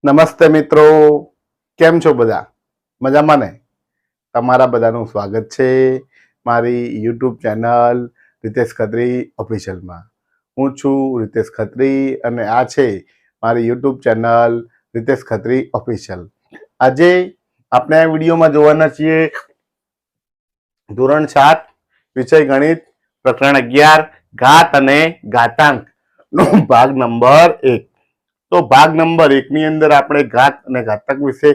નમસ્તે મિત્રો, કેમ છો બધા? મજામાં ને? તમારા બધાનું સ્વાગત છે મારી યુટ્યુબ ચેનલ રીતેશ ખત્રી ઓફિશિયલમાં. હું છું રીતેશ ખત્રી અને આ છે મારી YouTube channel Ritesh Khatri official. આજે આપણે આ વિડીયોમાં જોવાના છીએ ધોરણ 7 વિષય ગણિત પ્રકરણ 11 ઘાત અને ઘાતાંક નો ભાગ નંબર 1. તો ભાગ નંબર 1 ની અંદર આપણે ઘાત અને ઘાતાંક વિશે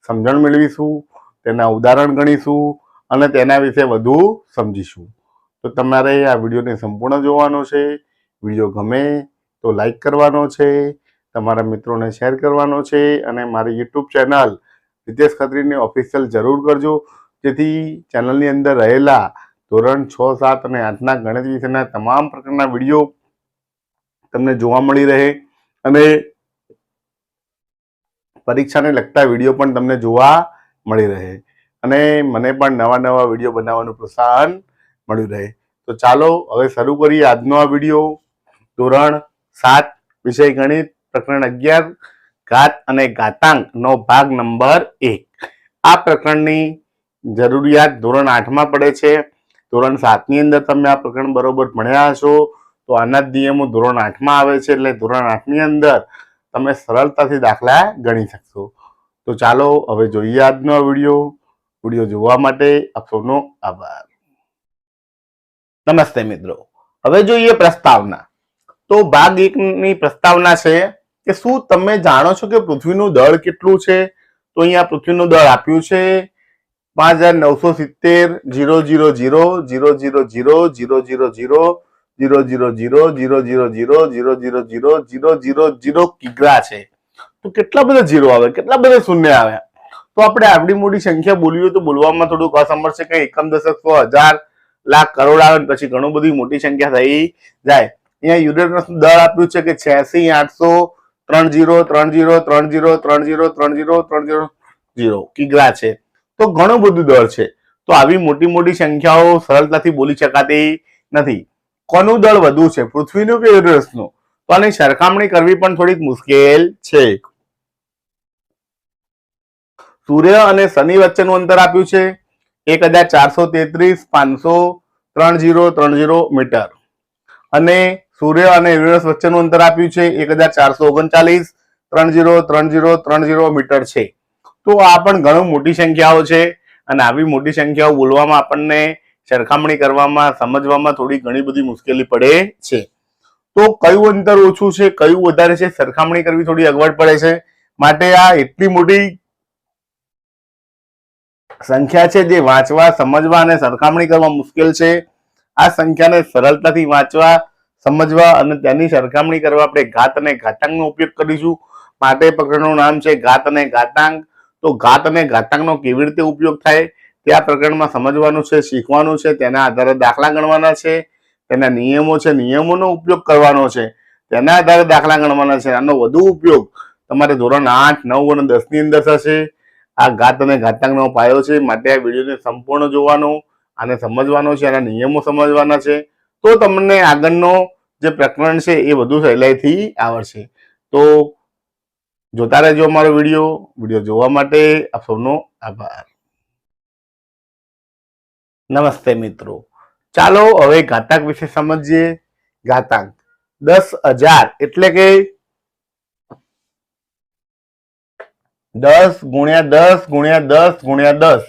સમજણ મેળવીશું, તેના ઉદાહરણ ગણીશું અને તેના વિશે વધુ સમજીશું. તો તમારે આ વિડીયોને સંપૂર્ણ જોવાનો છે. વિડીયો ગમે તો લાઈક કરવાનો છે, તમારા મિત્રોને શેર કરવાનો છે અને મારી યુટ્યુબ ચેનલ રીતેશ ખત્રીને ઓફિશિયલ જરૂર કરજો, જેથી ચેનલની અંદર રહેલા ધોરણ 6, 7 અને 8ના ગણિત વિશેના તમામ પ્રકારના વિડીયો તમને જોવા મળી રહે અને પરીક્ષાને લગતા વિડીયો પણ તમને જોવા મળી રહે અને મને પણ નવા વિડીયો બનાવવાનું પ્રોત્સાહન મળ્યું રહે. તો ચાલો હવે શરૂ કરીએ આજનો આ વિડીયો. ધોરણ 7 વિષય ગણિત પ્રકરણ 11 ઘાત અને ઘાતાંક નો ભાગ નંબર 1. આ પ્રકરણની જરૂરિયાત ધોરણ 8માં પડે છે. ધોરણ 7ની અંદર તમે આ પ્રકરણ બરોબર ભણ્યા હશો તો આના જ નિયમો ધોરણ 8માં આવે છે, એટલે ધોરણ 8ની અંદર તમે સરળતાથી દાખલા ગણી શકશો. તો ચાલો હવે જોઈએ આજનો વિડીયો જોવા માટે આપ સૌનો આભાર. નમસ્તે મિત્રો, હવે જોઈએ પ્રસ્તાવના. તો ભાગ 1 ની પ્રસ્તાવના છે કે શું તમે જાણો છો કે પૃથ્વીનું દળ કેટલું છે? તો અહીંયા પૃથ્વીનું દળ આપ્યું છે 5970,000,000,000,000,000,000,000 કિગ્રા છે. તો કેટલા બધા ઝીરો આવે, કેટલા બધા શૂન્ય આવ્યા? તો આપણે આવડી મોટી સંખ્યા બોલીએ તો બોલવામાં થોડુંક અસમર્થ છે, કઈ એકમ, દશક, સો, હજાર, લાખ, કરોડ આવે પછી ઘણું બધી મોટી સંખ્યા થઈ જાય. અહીંયા યુરેનસનું દળ આપ્યું છે કે 86,830,30,30,30,30,30,30,30,0 કિગ્રા છે. તો ઘણું બધું દળ છે. તો આવી મોટી સંખ્યાઓ સરળતાથી બોલી શકાતી નથી. કોનું દળ વધુ છે, પૃથ્વીનું કે યુરેનસનું? તો આની સરખામણી કરવી પણ થોડીક મુશ્કેલ છે. સૂર્ય અને શનિ વચ્ચેનું અંતર આપ્યું છે 1433,530,30,30 મીટર અને સૂર્ય અને યુરેનસ વચ્ચેનું અંતર આપ્યું છે 1439,30,30,30 મીટર છે. તો આ પણ ઘણું મોટી સંખ્યાઓ છે અને આવી મોટી સંખ્યાઓ બોલવામાં આપણને સરખામણી કરવામાં, સમજવામાં થોડી ઘણી બધી મુશ્કેલી પડે છે. તો કયું અંતર ઓછું છે, કયું વધારે છે, સરખામણી કરવી થોડી અગવડ પડે છે. માટે આ એટલી મોટી સંખ્યા છે જે વાંચવા, સમજવા અને સરખામણી કરવા મુશ્કેલ છે. આ સંખ્યાને સરળતાથી વાંચવા, સમજવા અને તેની સરખામણી કરવા આપણે ઘાત અને ઘાતાંકનો ઉપયોગ કરીશું. માટે પ્રકરણનું નામ છે ઘાત અને ઘાતાંક. તો ઘાત અને ઘાતાંકનો કેવી રીતે ઉપયોગ થાય તે આ પ્રકરણમાં સમજવાનું છે, શીખવાનું છે. તેના આધારે દાખલા ગણવાના છે, તેના નિયમો છે, નિયમોનો ઉપયોગ કરવાનો છે, તેના આધારે દાખલા ગણવાના છે. આનો વધુ ઉપયોગ તમારે ધોરણ 8, 9 અને 10 ની અંદર થશે. આ ઘાત અને ઘાતાંકનો પાયો છે, માટે આ વિડીયોને સંપૂર્ણ જોવાનો અને સમજવાનો છે, આના નિયમો સમજવાના છે. તો તમને આગળનો જે પ્રકરણ છે એ વધુ સહેલાઈથી આવડશે. તો જોતા રહેજો અમારો વિડીયો જોવા માટે આપ સૌનો આભાર. નમસ્તે મિત્રો, ચાલો હવે ઘાતાંક વિશે સમજીએ. ઘાતાંક 10,000 એટલે કે 10 ગુણ્યા 10 ગુણ્યા 10 ગુણ્યા 10.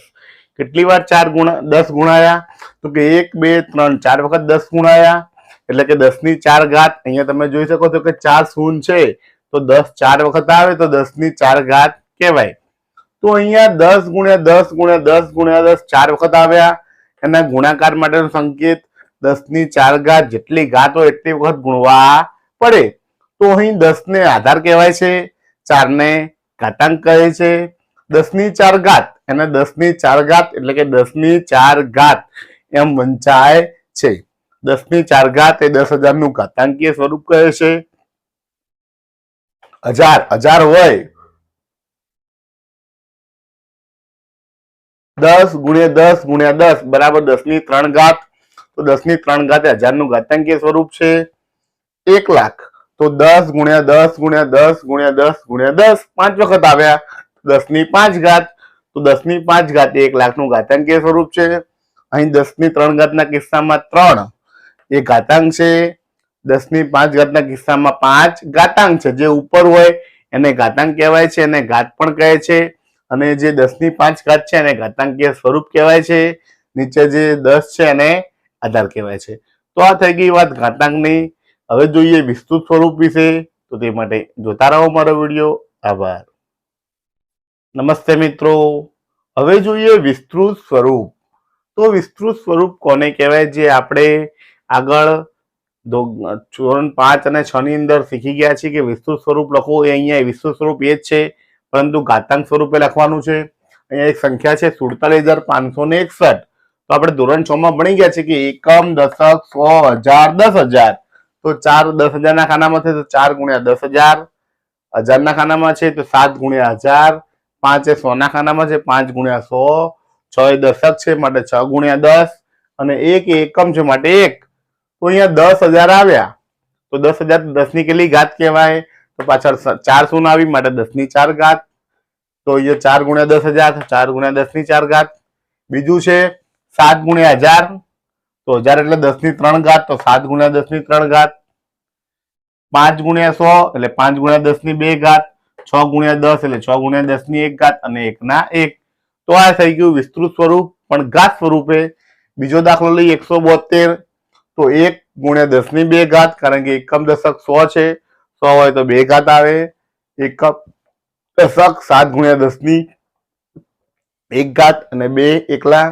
કેટલી વાર 10 ગુણાયા? તો કે 1, 2, 3, 4 વખત 10 ગુણાયા, એટલે કે 10 ની 4 ઘાત. અહીંયા તમે જોઈ શકો છો કે 4 શૂન્ય છે તો 10 4 વખત આવે તો 10 ની 4 ઘાત કહેવાય. તો અહીંયા 10 ગુણ્યા 10 ગુણ્યા 10 ગુણ્યા 10 4 વખત આવ્યા. એના ગુણાકાર માટેનો સંકેત 10 ની 4 ઘાત, જેટલી ઘાત હોય એટલી વખત ગુણવા પડે. તો અહીં 10 ને આધાર કહેવાય છે, 4 ને ઘાતાંક કહે છે. 10 ની 4 ઘાત અને 10 ની 4 ઘાત એટલે કે 10 ની 4 ઘાત એમ વંચાય છે. 10 ની 4 ઘાત એ 10,000 નું ઘાતાંકીય સ્વરૂપ કહે છે. હજાર હોય 10 ગુણ્યા 10 ગુણ્યા 10 બરાબર 10 ની 3 ઘાત. તો 10 ની 3 ઘાત એ 1000 નું ઘાતાંકીય સ્વરૂપ છે. 1 લાખ તો 10 ગુણ્યા 10 ગુણ્યા 10 ગુણ્યા 10 ગુણ્યા 10 5 વખત આવ્યા. 10 ની 5 ઘાત, તો 10 ની 5 ઘાત એ 1 લાખનું ઘાતાંકીય સ્વરૂપ છે. અહીં 10 ની 3 ઘાતના કિસ્સામાં 3 એ ઘાતાંક છે. 10 ની 5 ઘાતના કિસ્સામાં 5 ઘાતાંક છે. જે ઉપર હોય એને ઘાતાંક કહેવાય છે, એને ઘાત પણ કહે છે. અને જે 10 ની 5 ઘાત છે એને ઘાતાંકીય સ્વરૂપ કહેવાય છે. નીચે જે 10 છે એને આધાર કહેવાય છે. તો આ થઈ ગઈ વાત ઘાતાંકની. હવે જોઈએ વિસ્તૃત સ્વરૂપ વિશે, તો તે માટે જોતા રહો મારો વિડીયો. આભાર. નમસ્તે મિત્રો, હવે જોઈએ વિસ્તૃત સ્વરૂપ. તો વિસ્તૃત સ્વરૂપ કોને કહેવાય? જે આપણે આગળ ધોરણ 5 અને 6 ની અંદર શીખી ગયા છીએ કે વિસ્તૃત સ્વરૂપ લખો. એ અહીંયા વિસ્તૃત સ્વરૂપ એ જ છે, પરંતુ ઘાતાંક સ્વરૂપે લખવાનું છે. અહીંયા એક સંખ્યા છે 47,561. તો આપણે ધોરણ 6 માં ભણી ગયા છે કે એકમ, દશક, 100, 1000, 10,000. તો 4 10,000 ના ખાનામાં છે તો 4 ગુણ્યા 10,000. 1000 ના ખાનામાં છે તો 7 ગુણ્યા 1000. 5 એ 100 ના ખાનામાં છે 5 ગુણ્યા 100. 6 એ દશક છે માટે 6 ગુણ્યા 10. અને 1 એ એકમ છે માટે 1. તો અહીંયા 10,000 આવ્યા. તો 10,000 10 ની કેટલી ઘાત કહેવાય? તો પાછળ 4 શૂન્ય આવી માટે 10 ની 4 ઘાત. તો અહીંયા 4 ગુણ્યા 10,000, 4 ગુણ્યા 10 ની 4 ઘાત. બીજું છે 7 ગુણ્યા 1000. તો 1000 એટલે 10 ની 3 ઘાત, તો 7 ગુણ્યા 10 ની 3 ઘાત. 5 ગુણ્યા 100 એટલે 5 ગુણ્યા 10 ની 2 ઘાત. 6 ગુણ્યા 10 એટલે 6 ગુણ્યા 10 ની 1 ઘાત અને 1 ના 1. તો આ થઈ ગયું વિસ્તૃત સ્વરૂપ, પણ ઘાત સ્વરૂપે. બીજો દાખલો લઈએ 172. તો 1 ગુણ્યા 10 ની 2 ઘાત, કારણ કે એકમ દશક 100 છે. 100 હોય તો 2 ઘાત આવે. એકમ દશક 7 ગુણ્યા 10 ની 1 ઘાત અને 2 એકલા.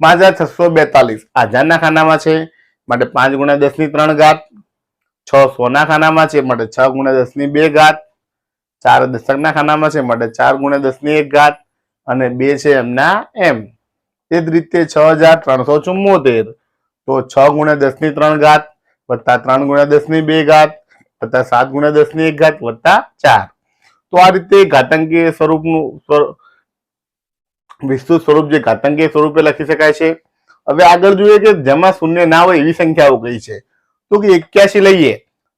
5,642 1000 ના ખાનામાં છે માટે 5 ગુણ્યા 10 ની 3 ઘાત. 6 100 ના ખાનામાં છે માટે 6 ગુણ્યા 10 ની 2 ઘાત. 4 દશક ના ખાનામાં છે માટે 4 ગુણ્યા 10 ની 1 ઘાત અને 2 છે એમના એમ. તે જ રીતે 6,374. તો 6 ગુણ્યા 10 ની 3 ઘાત વત્તા 3 ગુણ્યા 10 ની 2 ઘાત વત્તા 7 ગુણ્યા 10 ની 1 ઘાત વત્તા 4. તો આ રીતે ઘાતાંકીય સ્વરૂપનું વિસ્તૃત સ્વરૂપ જે ઘાતાંકીય સ્વરૂપે લખી શકાય છે. હવે આગળ જોઈએ કે જેમાં શૂન્ય ના હોય એવી સંખ્યાઓ કઈ છે. તો કે 81 લઈએ.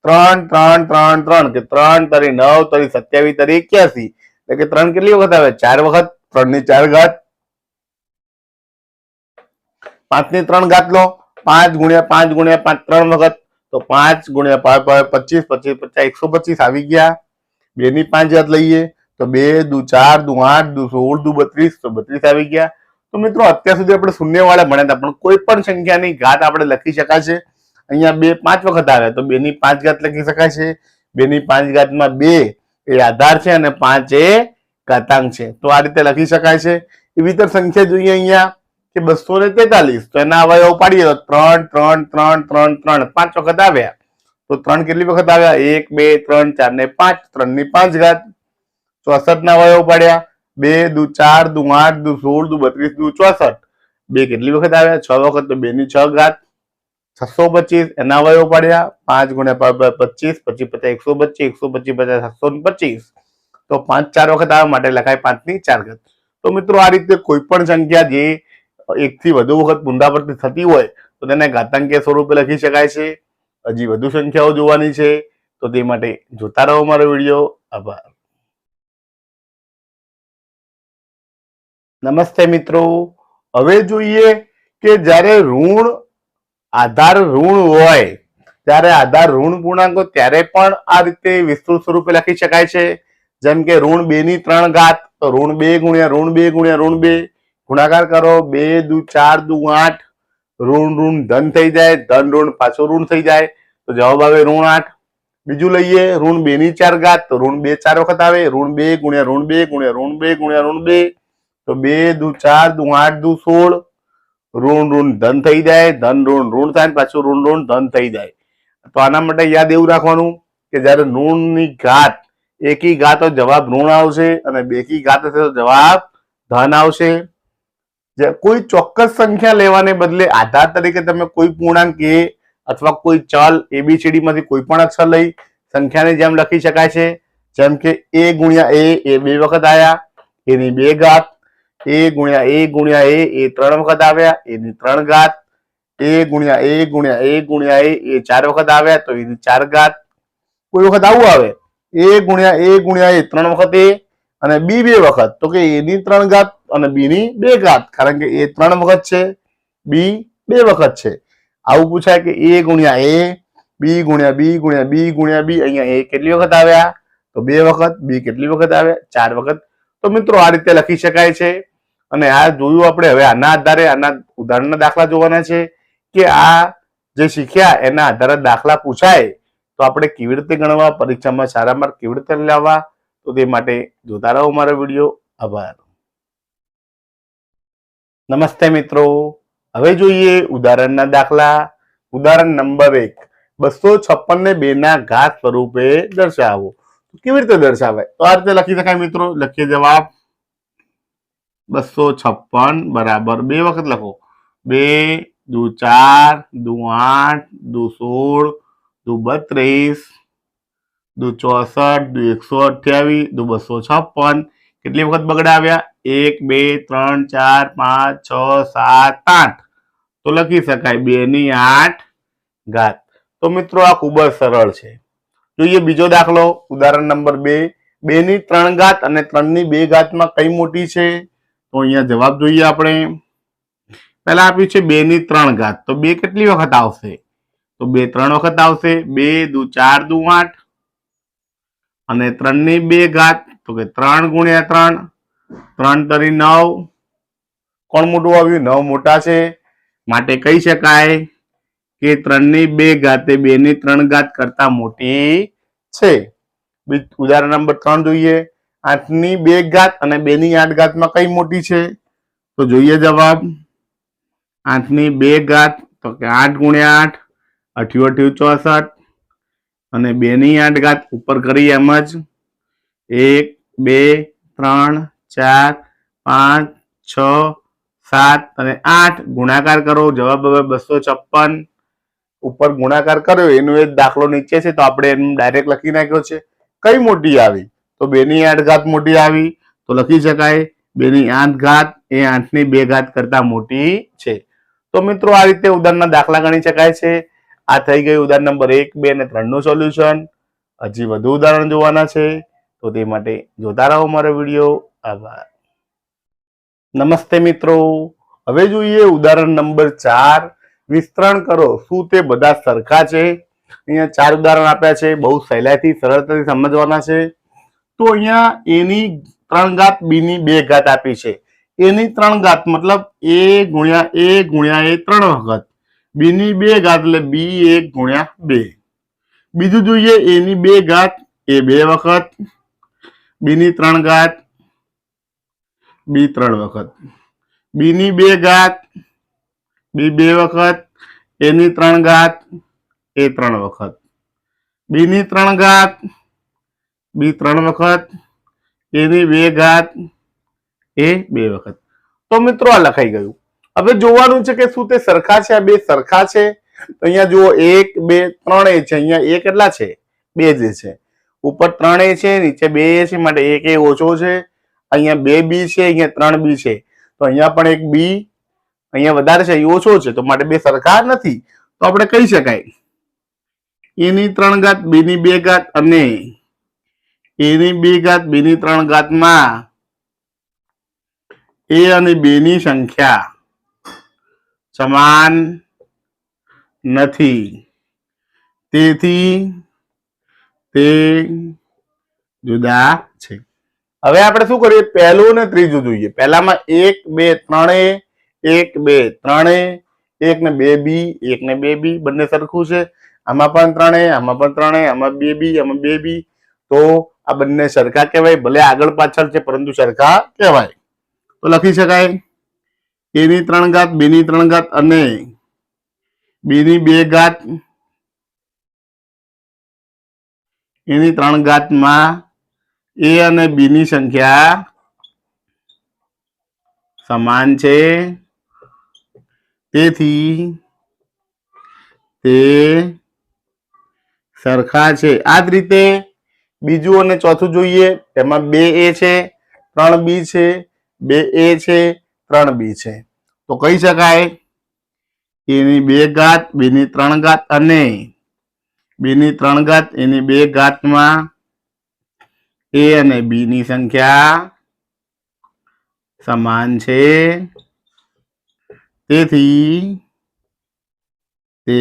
3 3 3 3 કે 3 તરી 9 તરી 27 તરી 81. એટલે કે 3 કેટલી વખત આવે? 4 વખત. 3 ની 4 ઘાત. 5 ની 3 ઘાત લો. 5 ગુણ્યા 5 ગુણ્યા 5 3 વખત. તો 5 ગુણ્યા 5 25 25 50 125 આવી ગયા. 2 ની 5 ઘાત લઈએ તો 2 દુ 4 દુ 8 દુ 16 દુ 32, તો 32 આવી ગયા. તો મિત્રો અત્યાર સુધી આપણે શૂન્ય વાળા ભણ્યા હતા, પણ કોઈ પણ સંખ્યાની ઘાત આપણે લખી શકાય છે. અહીંયા 2 5 વખત આવ્યા તો 2 ની 5 ઘાત લખી શકાય છે. 2 ની 5 ઘાતમાં 2 એ આધાર છે અને 5 એ ઘાતાંક છે. તો આ રીતે લખી શકાય છે. એવી રીતે સંખ્યા જોઈએ અહીંયા કે 243. તો એના અવયવ પાડીએ તો 3 3 3 3 3 5 વખત આવ્યા. તો 3 કેટલી વખત આવ્યા? 1 2 3 4 ને 5. 3 ની 5 ઘાત. 64 ના અવયવ પાડ્યા. 2 દુ 4 દુ 8 દુ 16 દુ 32 દુ 64. 2 કેટલી વખત આવ્યા? 6 વખત. તો 2 ની 6 ઘાત. 625 એના અવયવ પાડ્યા. 5 ગુણ્યા 25 25 50 125 125 50 725. તો 5 4 વખત આવ્યા માટે લખાય 5 ની 4 ઘાત. તો મિત્રો આ રીતે કોઈ પણ સંખ્યા જે 1 થી વધુ વખત પુનરાવર્તિત થતી હોય તો તેને ઘાતાંકીય સ્વરૂપે લખી શકાય છે. હજી વધુ સંખ્યાઓ જોવાની છે, તો તે માટે જોતા રહો મારો વિડીયો. આભાર. નમસ્તે મિત્રો, હવે જોઈએ કે જ્યારે ઋણ આધાર ઋણ હોય, ત્યારે આધાર ઋણ પૂર્ણાંક હોય ત્યારે પણ આ રીતે વિસ્તૃત સ્વરૂપે લખી શકાય છે. જેમ કે ઋણ 2 ની 3 ઘાત. તો ઋણ 2 ગુણ્યા ઋણ 2 ગુણ્યા ઋણ 2 ગુણાકાર કરો. 2 દુ 4 દુ 8. ઋણ ઋણ ધન થઈ જાય. ધન ઋણ પાછું ઋણ થઈ જાય. તો જવાબ આવે ઋણ 8. બીજું લઈએ ઋણ 2 ની 4 ઘાત. તો ઋણ 2 4 વખત આવે. ઋણ 2 ગુણ્યા ઋણ 2 ગુણ્યા ઋણ 2 ગુણ્યા ઋણ 2. તો 2 દુ 4 દુ 8 દુ 16. ઋણ ઋણ ધન થઈ જાય. ધન ઋણ ઋણ થાય પાછું ઋણ ઋણ ધન થઈ જાય. તો આના માટે યાદ એવું રાખવાનું કે જયારે ઋણ ની ઘાત એકી ઘાત તો જવાબ ઋણ આવશે અને બેકી ઘાત હશે તો જવાબ ધન આવશે. કોઈ ચોક્કસ સંખ્યા લેવાને બદલે આધાર તરીકે તમે કોઈ પૂર્ણાંક એ અથવા કોઈ ચલ એબીસીડી માંથી કોઈ પણ અક્ષર લઈ સંખ્યાની જેમ લખી શકાય છે. જેમ કે a ગુણ્યા એ 2 વખત આવ્યા. એની 2 ઘાત. a ગુણ્યા એ ગુણ્યા એ 3 વખત આવ્યા. એની 3 ઘાત. a ગુણ્યા એ ગુણ્યા એ ગુણ્યા એ 4 વખત આવ્યા તો એની 4 ઘાત. કોઈ વખત આવું આવે a ગુણ્યા a 3 વખત a અને b 2 વખત, તો કે a ની 3 ઘાત અને b ની 2 ઘાત, કારણ કે a 3 વખત છે, b 2 વખત છે. આવું પૂછાય કે a ગુણ્યા a, b ગુણ્યા b ગુણ્યા b ગુણ્યા b, અહીંયા a કેટલી વખત આવ્યા તો 2 વખત, b કેટલી વખત આવ્યા 4 વખત. તો મિત્રો આ રીતે લખી શકાય છે. અને આ જોયું આપણે. હવે આના આધારે આના ઉદાહરણના દાખલા જોવાના છે કે આ જે શીખ્યા એના આધારે દાખલા પૂછાય તો આપણે કેવી રીતે ગણવા, પરીક્ષામાં સારા માર્ક કેવી રીતે લાવવા, તો તે માટે જોતા રહો મારો વિડીયો. આભાર. નમસ્તે મિત્રો, હવે જોઈએ ઉદાહરણના દાખલા. ઉદાહરણ નંબર 1, 256 ને 2 ના ઘાત સ્વરૂપે દર્શાવો. કેવી રીતે દર્શાવાય? તો આ રીતે લખી શકાય મિત્રો. લખીએ જવાબ. 256 બરાબર 2 વખત લખો. 2 દુ 4 દુ 8 દુ 16 દુ 32 દુ 64 દુ 128 દુ 256. કેટલી વખત બગડાવ્યા? 1 2 3 4 5 6 7 8. તો લખી શકાય 2 ની 8 ઘાત. તો મિત્રો આ ખૂબ જ સરળ છે. જોઈએ બીજો દાખલો. ઉદાહરણ નંબર 2, 2 ની 3 ઘાત અને 3 ની 2 ઘાતમાં કઈ મોટી છે? તો અહીંયા જવાબ જોઈએ આપણે. પહેલા આપ્યું છે 2 ની 3 ઘાત, તો 2 કેટલી વખત આવશે? તો 2 3 વખત આવશે. 2 દુ 4 દુ 8 અને 3 ની 2 ઘાત, તો કે 3 ગુણ્યા 3, 3 તરી 9. કોણ મોટું આવ્યું? 9 મોટા છે, માટે કહી શકાય કે 3 ની 2 ઘાત એ 2 ની 3 ઘાત કરતા મોટી છે. ઉદાહરણ નંબર 3 જોઈએ. 8 ની 2 ઘાત અને 2 ની 8 ઘાતમાં કઈ મોટી છે? તો જોઈએ જવાબ. 8 ની 2 ઘાત, તો કે 8 ગુણ્યા 8, 8 64 અને 2 ની 8 ઘાત ઉપર કરી એમ જ 1 2 3 4 5 6 7 અને 8 ગુણાકાર કરો. જવાબ હવે 256. ઉપર ગુણાકાર કર્યો એનો એક દાખલો નીચે છે, તો આપણે એનું ડાયરેક્ટ લખી નાખ્યો છે. કઈ મોટી આવી? તો 2 ની 8 ઘાત મોટી આવી. તો લખી શકાય 2 ની 8 ઘાત એ 8 ની 2 ઘાત કરતા મોટી છે. તો મિત્રો આ રીતે ઉદાહરણના દાખલા ગણી શકાય છે. આ થઈ ગયું ઉદાહરણ નંબર 1, 2 અને 3 નું સોલ્યુશન. હજી વધુ ઉદાહરણ જોવાના છે, તો તે માટે જોતા રહો મારો વિડીયો. આભાર. નમસ્તે મિત્રો, હવે જોઈએ ઉદાહરણ નંબર 4. વિસ્તરણ કરો. શું તે બધા સરખા છે? અહીંયા 4 ઉદાહરણ આપ્યા છે. બહુ સહેલાઈથી સરળતાથી સમજવાના છે. તો અહીંયા a ની 3 ઘાત b ની 2 ઘાત આપી છે. a ની 3 ઘાત મતલબ a ગુણ્યા a 3 વખત, b ની 2 ઘાત એટલે b 1 ગુણ્યા 2. બીજું જોઈએ a ની 2 ઘાત a 2 વખત, b ની 3 ઘાત b 3 વખત, b ની 2 ઘાત b 2 વખત, a ની 3 ઘાત a 3 વખત, b ની 3 ઘાત b 3 વખત, a ની 2 ઘાત a 2 વખત. તો મિત્રો આ લખાઈ ગયું. હવે જોવાનું છે કે શું તે સરખા છે? આ બે સરખા છે. તો અહીંયા જુઓ 1 2 3 a છે. અહીંયા a કેટલા છે? 2 જ છે. ઉપર 3 a છે, નીચે 2 a છે, માટે 1 a ઓછો છે. અહીંયા 2 b છે, અહીંયા 3 b છે. તો અહીંયા પણ એક b અહીંયા વધારે છે, અહીં ઓછો છે, તો માટે બે સરખા નથી. તો આપણે કહી શકાય a ની 3 ઘાત b ની 2 ઘાત અને a ની 2 ઘાત b ની 3 ઘાતમાં a અને b ની સંખ્યા સમાન નથી, તેથી તે જુદા છે. હવે આપણે શું કરીએ? પહેલું ને ત્રીજું જોઈએ. પહેલામાં 1 2 3 a, 1 2 3 a, 1 ને 2 b, 1 ને 2 b, બંને સરખું છે. આમાં પણ 3 a, આમાં પણ 3 a, આમાં 2 b, આમાં 2 b. તો આ બંને સરખા કહેવાય. ભલે આગળ પાછળ છે, પરંતુ સરખા કહેવાય. તો લખી શકાય a ની 3 ઘાત b ની 3 ઘાત અને b ની 2 ઘાત a ની 3 ઘાતમાં a અને b ની સંખ્યા સમાન છે, તેથી તે સરખા છે. આ જ રીતે બીજું અને ચોથું જોઈએ. તેમાં 2 a છે, 3 b છે, 2 a છે, 3 b છે. તો કહી શકાય a ની 2 ઘાત b ની 3 ઘાત અને બી ની 3 ઘાત એની 2 ઘાતમાં એ અને બી ની સંખ્યા સમાન છે, તેથી તે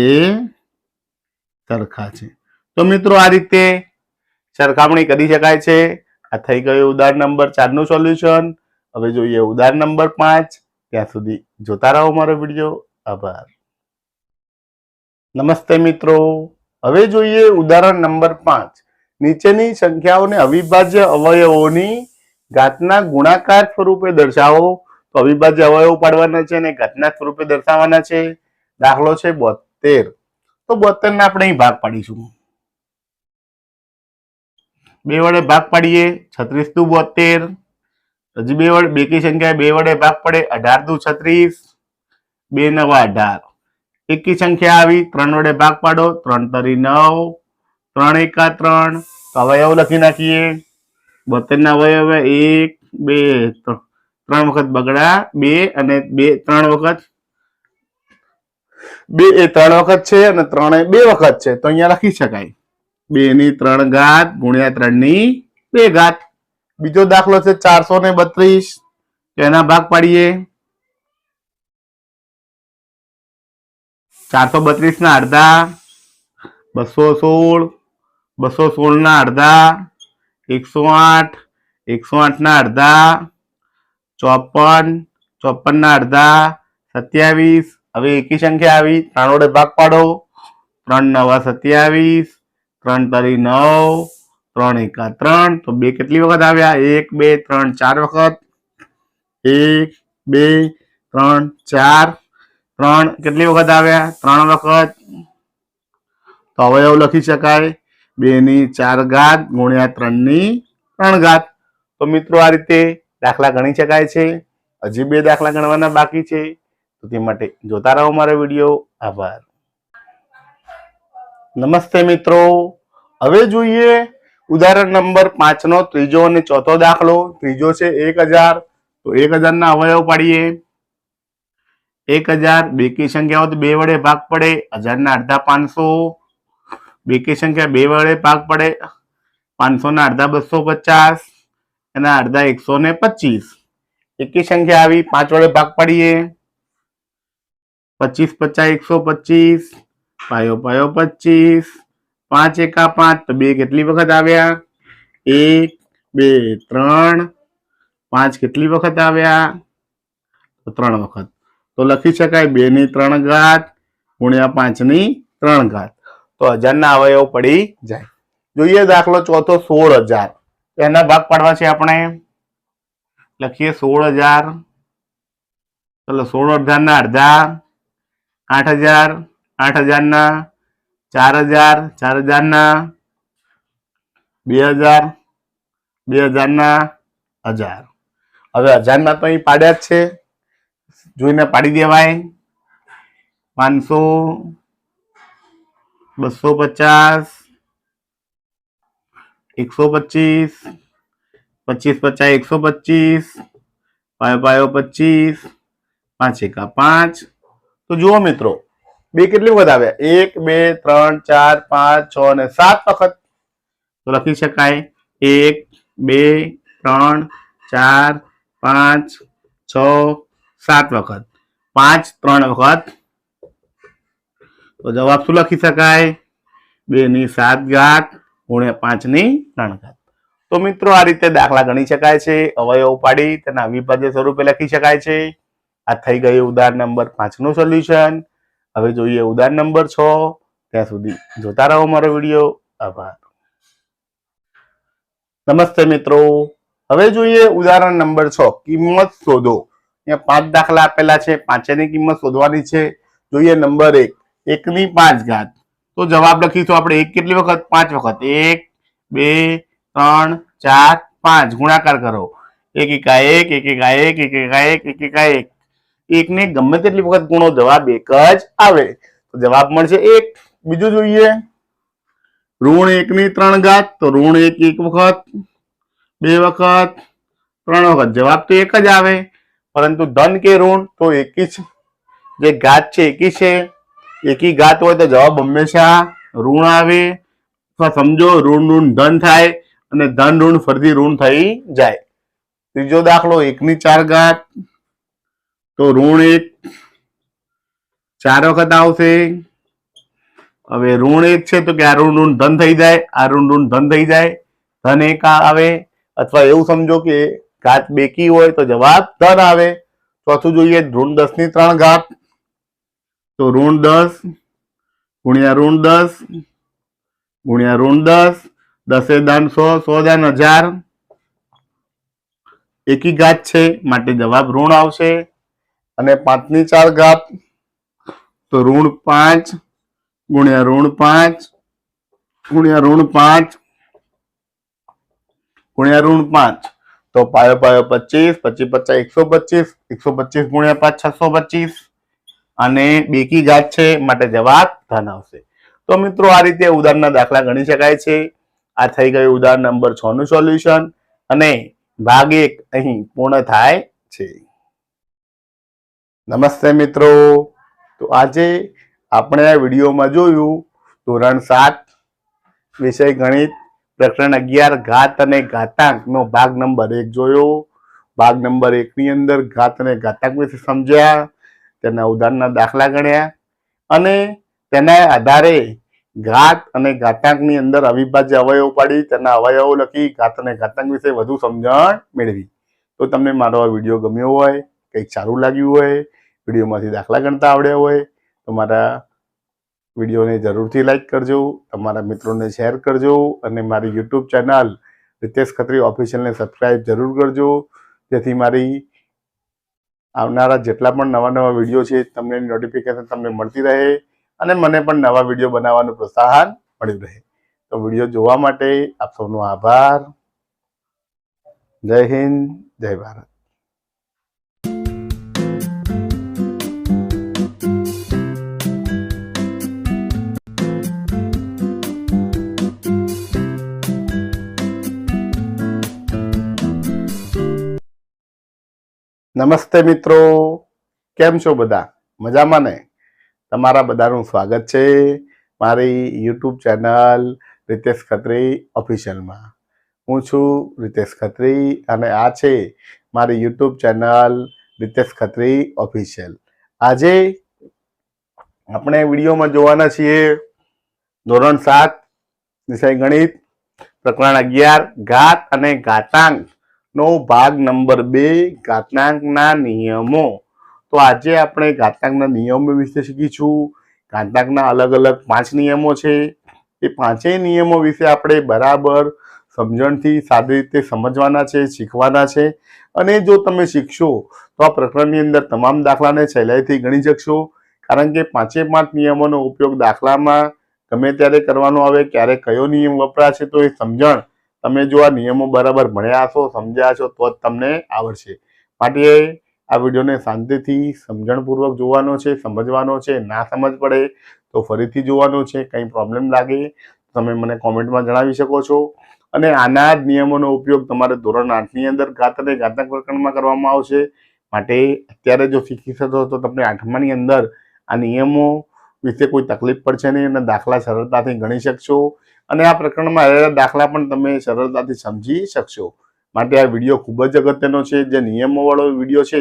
સરખા છે. તો મિત્રો આ રીતે સરખામણી કરી શકાય છે. આ થઈ ગયું ઉદાહરણ નંબર 4 નું સોલ્યુશન. હવે જોઈએ ઉદાહરણ નંબર 5. ત્યાં સુધી જોતા રહો મારો વિડીયો. આભાર. નમસ્તે મિત્રો. હવે જોઈએ ઉદાહરણ નંબર 5. નીચેની સંખ્યાઓને અવિભાજ્ય અવયવોની ઘાતના ગુણાકાર સ્વરૂપે દર્શાવો. તો અવિભાજ્ય અવયવો પાડવાના છે અને ઘાતના સ્વરૂપે દર્શાવવાના છે. દાખલો છે 72. તો 72 ને આપણે અહીં ભાગ પાડીશું. 2 વડે ભાગ પાડીએ 36 દુ 72. હજી 2 વડે બેકી સંખ્યા 2 વડે ભાગ પડે 18 દુ 36. 2 નવા 18. એકી સંખ્યા આવી 3 વડે ભાગ પાડો 3 તરી 9. 3 એકા 3. તો અવયવ લખી નાખીએ. 72 ના અવયવ 1 2 3 વખત બગડા 2 અને 2 3 વખત 2 એ 3 વખત છે અને 3 એ 2 વખત છે. તો અહીંયા લખી શકાય 2 ની 3 ઘાત ગુણ્યા 3 ની 2 ઘાત. બીજો દાખલો છે 432. એના ભાગ પાડીએ. 432 ના અડધા 216. 216 ના અડધા 108. 108 ના અડધા 54. 54 ના અડધા 27. હવે એકી સંખ્યા આવી 3 વડે ભાગ પાડો 3 નવા 27. 3 તરી 9. 3 એકા 3. તો 2 કેટલી વખત આવ્યા 1 2 3 4 વખત. 1 2 3 4. 3 કેટલી વખત આવ્યા 3 વખત. તો અવયવ લખી શકાય 2 ની 4 ઘાત ગુણ્યા 3 ની 3 ઘાત. તો મિત્રો આ રીતે દાખલા ગણી શકાય છે. હજી 2 દાખલા ગણવાના બાકી છે. તો તે માટે જોતા રહો મારો વિડીયો. આભાર. નમસ્તે મિત્રો. હવે જોઈએ ઉદાહરણ નંબર 5 નો ત્રીજો અને ચોથો દાખલો. ત્રીજો છે 1000. તો 1000 ના અવયવ પાડીએ. 1000 બેકી સંખ્યા હોય તો 2 વડે ભાગ પડે 1000 ના અડધા 500. બેકી સંખ્યા 2 વડે ભાગ પડે 500 ના અડધા 250. એના અડધા 125. એકી સંખ્યા આવી 5 વડે ભાગ પાડીએ. 25 50 125. પાયો પાયો 25. 5 એકા 5. તો 2 કેટલી વખત આવ્યા 1 2 3. 5 કેટલી વખત આવ્યા તો 3 વખત. તો લખી શકાય 2 ની 3 ઘાત ગુણ્યા 5 ની 3 ઘાત. તો 1000 ના અવયવ પડી જાય. જોઈએ દાખલો ચોથો 16000. એના ભાગ પાડવા છે આપણે. લખીએ 16000. ચલો 16000 ના અડધા 8000. 8000 ના 4000. 4000 ના 2000. 2000 ના 1000. હવે 1000 ના તો અહીં પાડ્યા જ છે. જોઈને પાડી દેવાય. 500 250 125. 25 50 125. પાયો પાયો 25. 5 એકા 5. તો જુઓ મિત્રો 2 કેટલી વખત આવ્યા 1 2 3 4 5 6 અને 7 વખત. તો લખી શકાય 1 2 3 4 5 6 7 વખત. 5 3 વખત. તો જવાબ શું લખી શકાય 2 ની 7 ઘાત ગુણ્યા 5 ની 3 ઘાત. તો મિત્રો આ રીતે દાખલા ગણી શકાય છે. અવયવ પાડી તેના અવિભાજ્ય સ્વરૂપે લખી શકાય છે. આ થઈ ગયું ઉદાહરણ નંબર 5 નું સોલ્યુશન. હવે જોઈએ ઉદાહરણ નંબર 6. ત્યાં સુધી જોતા રહો મારો વિડીયો. આભાર. નમસ્તે મિત્રો. હવે જોઈએ ઉદાહરણ નંબર 6. કિંમત શોધો. અહીંયા 5 દાખલા આપેલા છે. 5 ની કિંમત શોધવાની છે. જોઈએ નંબર 1 1 ની 5 ઘાત. તો જવાબ લખીશું આપણે 1 કેટલી વખત 5 વખત. 1 2 3 4 5 ગુણાકાર કરો. 1 એકા 1 1 એકા 1 1 એકા 1 1 એકા 1. 1 ને ગમે તેટલી વખત ગુણો જવાબ 1 જ આવે. તો જવાબ મળશે 1. બીજું જોઈએ ઋણ 1 ની 3 ઘાત. તો ઋણ 1 1 વખત 2 વખત 3 વખત. જવાબ તો 1 જ આવે. પરંતુ ધન કે ઋણ તો એકી જ જે ઘાત છે એકી છે. એકી ઘાત હોય તો જવાબ હંમેશા ઋણ આવે, અથવા સમજો ઋણ ઋણ ધન થાય અને ધન ઋણ ફરીથી ઋણ થઈ જાય. ત્રીજો દાખલો 1 ની 4 ઘાત, તો ઋણ 1 4 વખત આવશે. હવે ઋણ 1 છે તો કે આ ઋણ ઋણ ધન થઈ જાય, આ ઋણ ઋણ ધન થઈ જાય, ધન 1 આવે. અથવા એવું સમજો કે ઘાત બેકી હોય તો જવાબ ધન આવે. ચોથું જોઈએ ઋણ 10 ની 3 ઘાત, તો ઋણ 10 ગુણ્યા ઋણ 10 ગુણ્યા ઋણ 10, 10 દાન 100, 100 દાન 1000, એકી ઘાત છે માટે જવાબ ઋણ આવશે. અને 5 ની 4 ઘાત, તો ઋણ 5 ગુણ્યા ઋણ 5 ગુણ્યા ઋણ 5 ગુણ્યા ઋણ 5, તો પાયો પાયો 25, 25 50 125, 125 ગુણ્યા 5 625, અને બેકી ઘાત છે માટે જવાબ ધન આવશે. તો મિત્રો આ રીતે ઉદાહરણના દાખલા ગણી શકાય છે. આ થઈ ગયું ઉદાહરણ નંબર 6 નું સોલ્યુશન, અને ભાગ 1 અહીં પૂર્ણ થાય છે. નમસ્તે મિત્રો, તો આજે આપણે આ વિડીયોમાં જોયું ધોરણ 7 વિષય ગણિત પ્રકરણ 11 ઘાત અને ઘાતાંક નો ભાગ નંબર 1 જોયો. ભાગ નંબર 1 ની અંદર ઘાત અને ઘાતાંક વિશે સમજ્યા, તેના ઉદાહરણના દાખલા ગણ્યા, અને તેના આધારે ઘાત અને ઘાતાંકની અંદર અવિભાજ્ય અવયવ પાડી તેના અવયવો લખી ઘાત અને ઘાતાંક વિશે વધુ સમજણ મેળવી. તો તમને મારો આ વિડીયો ગમ્યો હોય, કંઈક સારું લાગ્યું હોય, વિડીયોમાંથી દાખલા ગણતા આવડ્યા હોય તો મારા વિડીયોને જરૂરથી લાઈક કરજો, તમારા મિત્રોને શેર કરજો, અને મારી યુટ્યુબ ચેનલ રિતેશ ખત્રી ઓફિશિયલને સબસ્ક્રાઈબ જરૂર કરજો, જેથી મારી આવનારા જેટલા પણ નવા નવા વિડીયો છે તમને નોટિફિકેશન તમને મળતી રહે, અને મને પણ નવા વિડીયો બનાવવાનું પ્રોત્સાહન મળ્યું રહે. તો વિડીયો જોવા માટે આપ સૌનો આભાર. જય હિન્દ, જય ભારત. નમસ્તે મિત્રો, કેમ છો બધા? મજામાં ને? તમારા બધાનું સ્વાગત છે મારી યુટ્યુબ ચેનલ રિતેશ ખત્રી ઓફિશિયલમાં. હું છું રિતેશ ખત્રી, અને આ છે મારી YouTube channel Ritesh Khatri official. આજે આપણે વિડીયોમાં જોવાના છીએ ધોરણ 7 વિષય ગણિત પ્રકરણ 11 ઘાત અને ઘાતાંક નો ભાગ નંબર 2 ઘાતાંકના નિયમો. તો આજે આપણે ઘાતાંકના નિયમો વિશે શીખીશું. ઘાતાંકના અલગ અલગ 5 નિયમો છે. એ 5 નિયમો વિશે આપણે બરાબર સમજણથી સારી રીતે સમજવાના છે, શીખવાના છે. અને જો તમે શીખશો તો આ પ્રકરણની અંદર તમામ દાખલાને સહેલાઈથી ગણી શકશો, કારણ કે 5 નિયમોનો ઉપયોગ દાખલામાં ગમે ત્યારે કરવાનો આવે, ક્યારે કયો નિયમ વપરાશે તો એ સમજણ તમે જો આ નિયમો બરાબર ભણ્યા હશો, સમજ્યા છો, તો જ તમને આવડશે. માટે આ વિડીયોને શાંતિથી સમજણપૂર્વક જોવાનો છે, સમજવાનો છે. ના સમજ પડે તો ફરીથી જોવાનો છે. કંઈ પ્રોબ્લેમ લાગે તમે મને કોમેન્ટમાં જણાવી શકો છો. અને આના જ નિયમોનો ઉપયોગ તમારે ધોરણ 8 ની અંદર ઘાત અને ઘાતાંક પ્રકરણમાં કરવામાં આવશે. માટે અત્યારે જો શીખી શકો તો તમને 8મા ની અંદર આ નિયમો વિશે કોઈ તકલીફ પડશે નહીં, અને દાખલા સરળતાથી ગણી શકશો, અને આ પ્રકરણમાં આવેલા દાખલા પણ તમે સરળતાથી સમજી શકશો. માટે આ વિડીયો ખૂબ જ અગત્યનો છે. જે નિયમોવાળો વિડીયો છે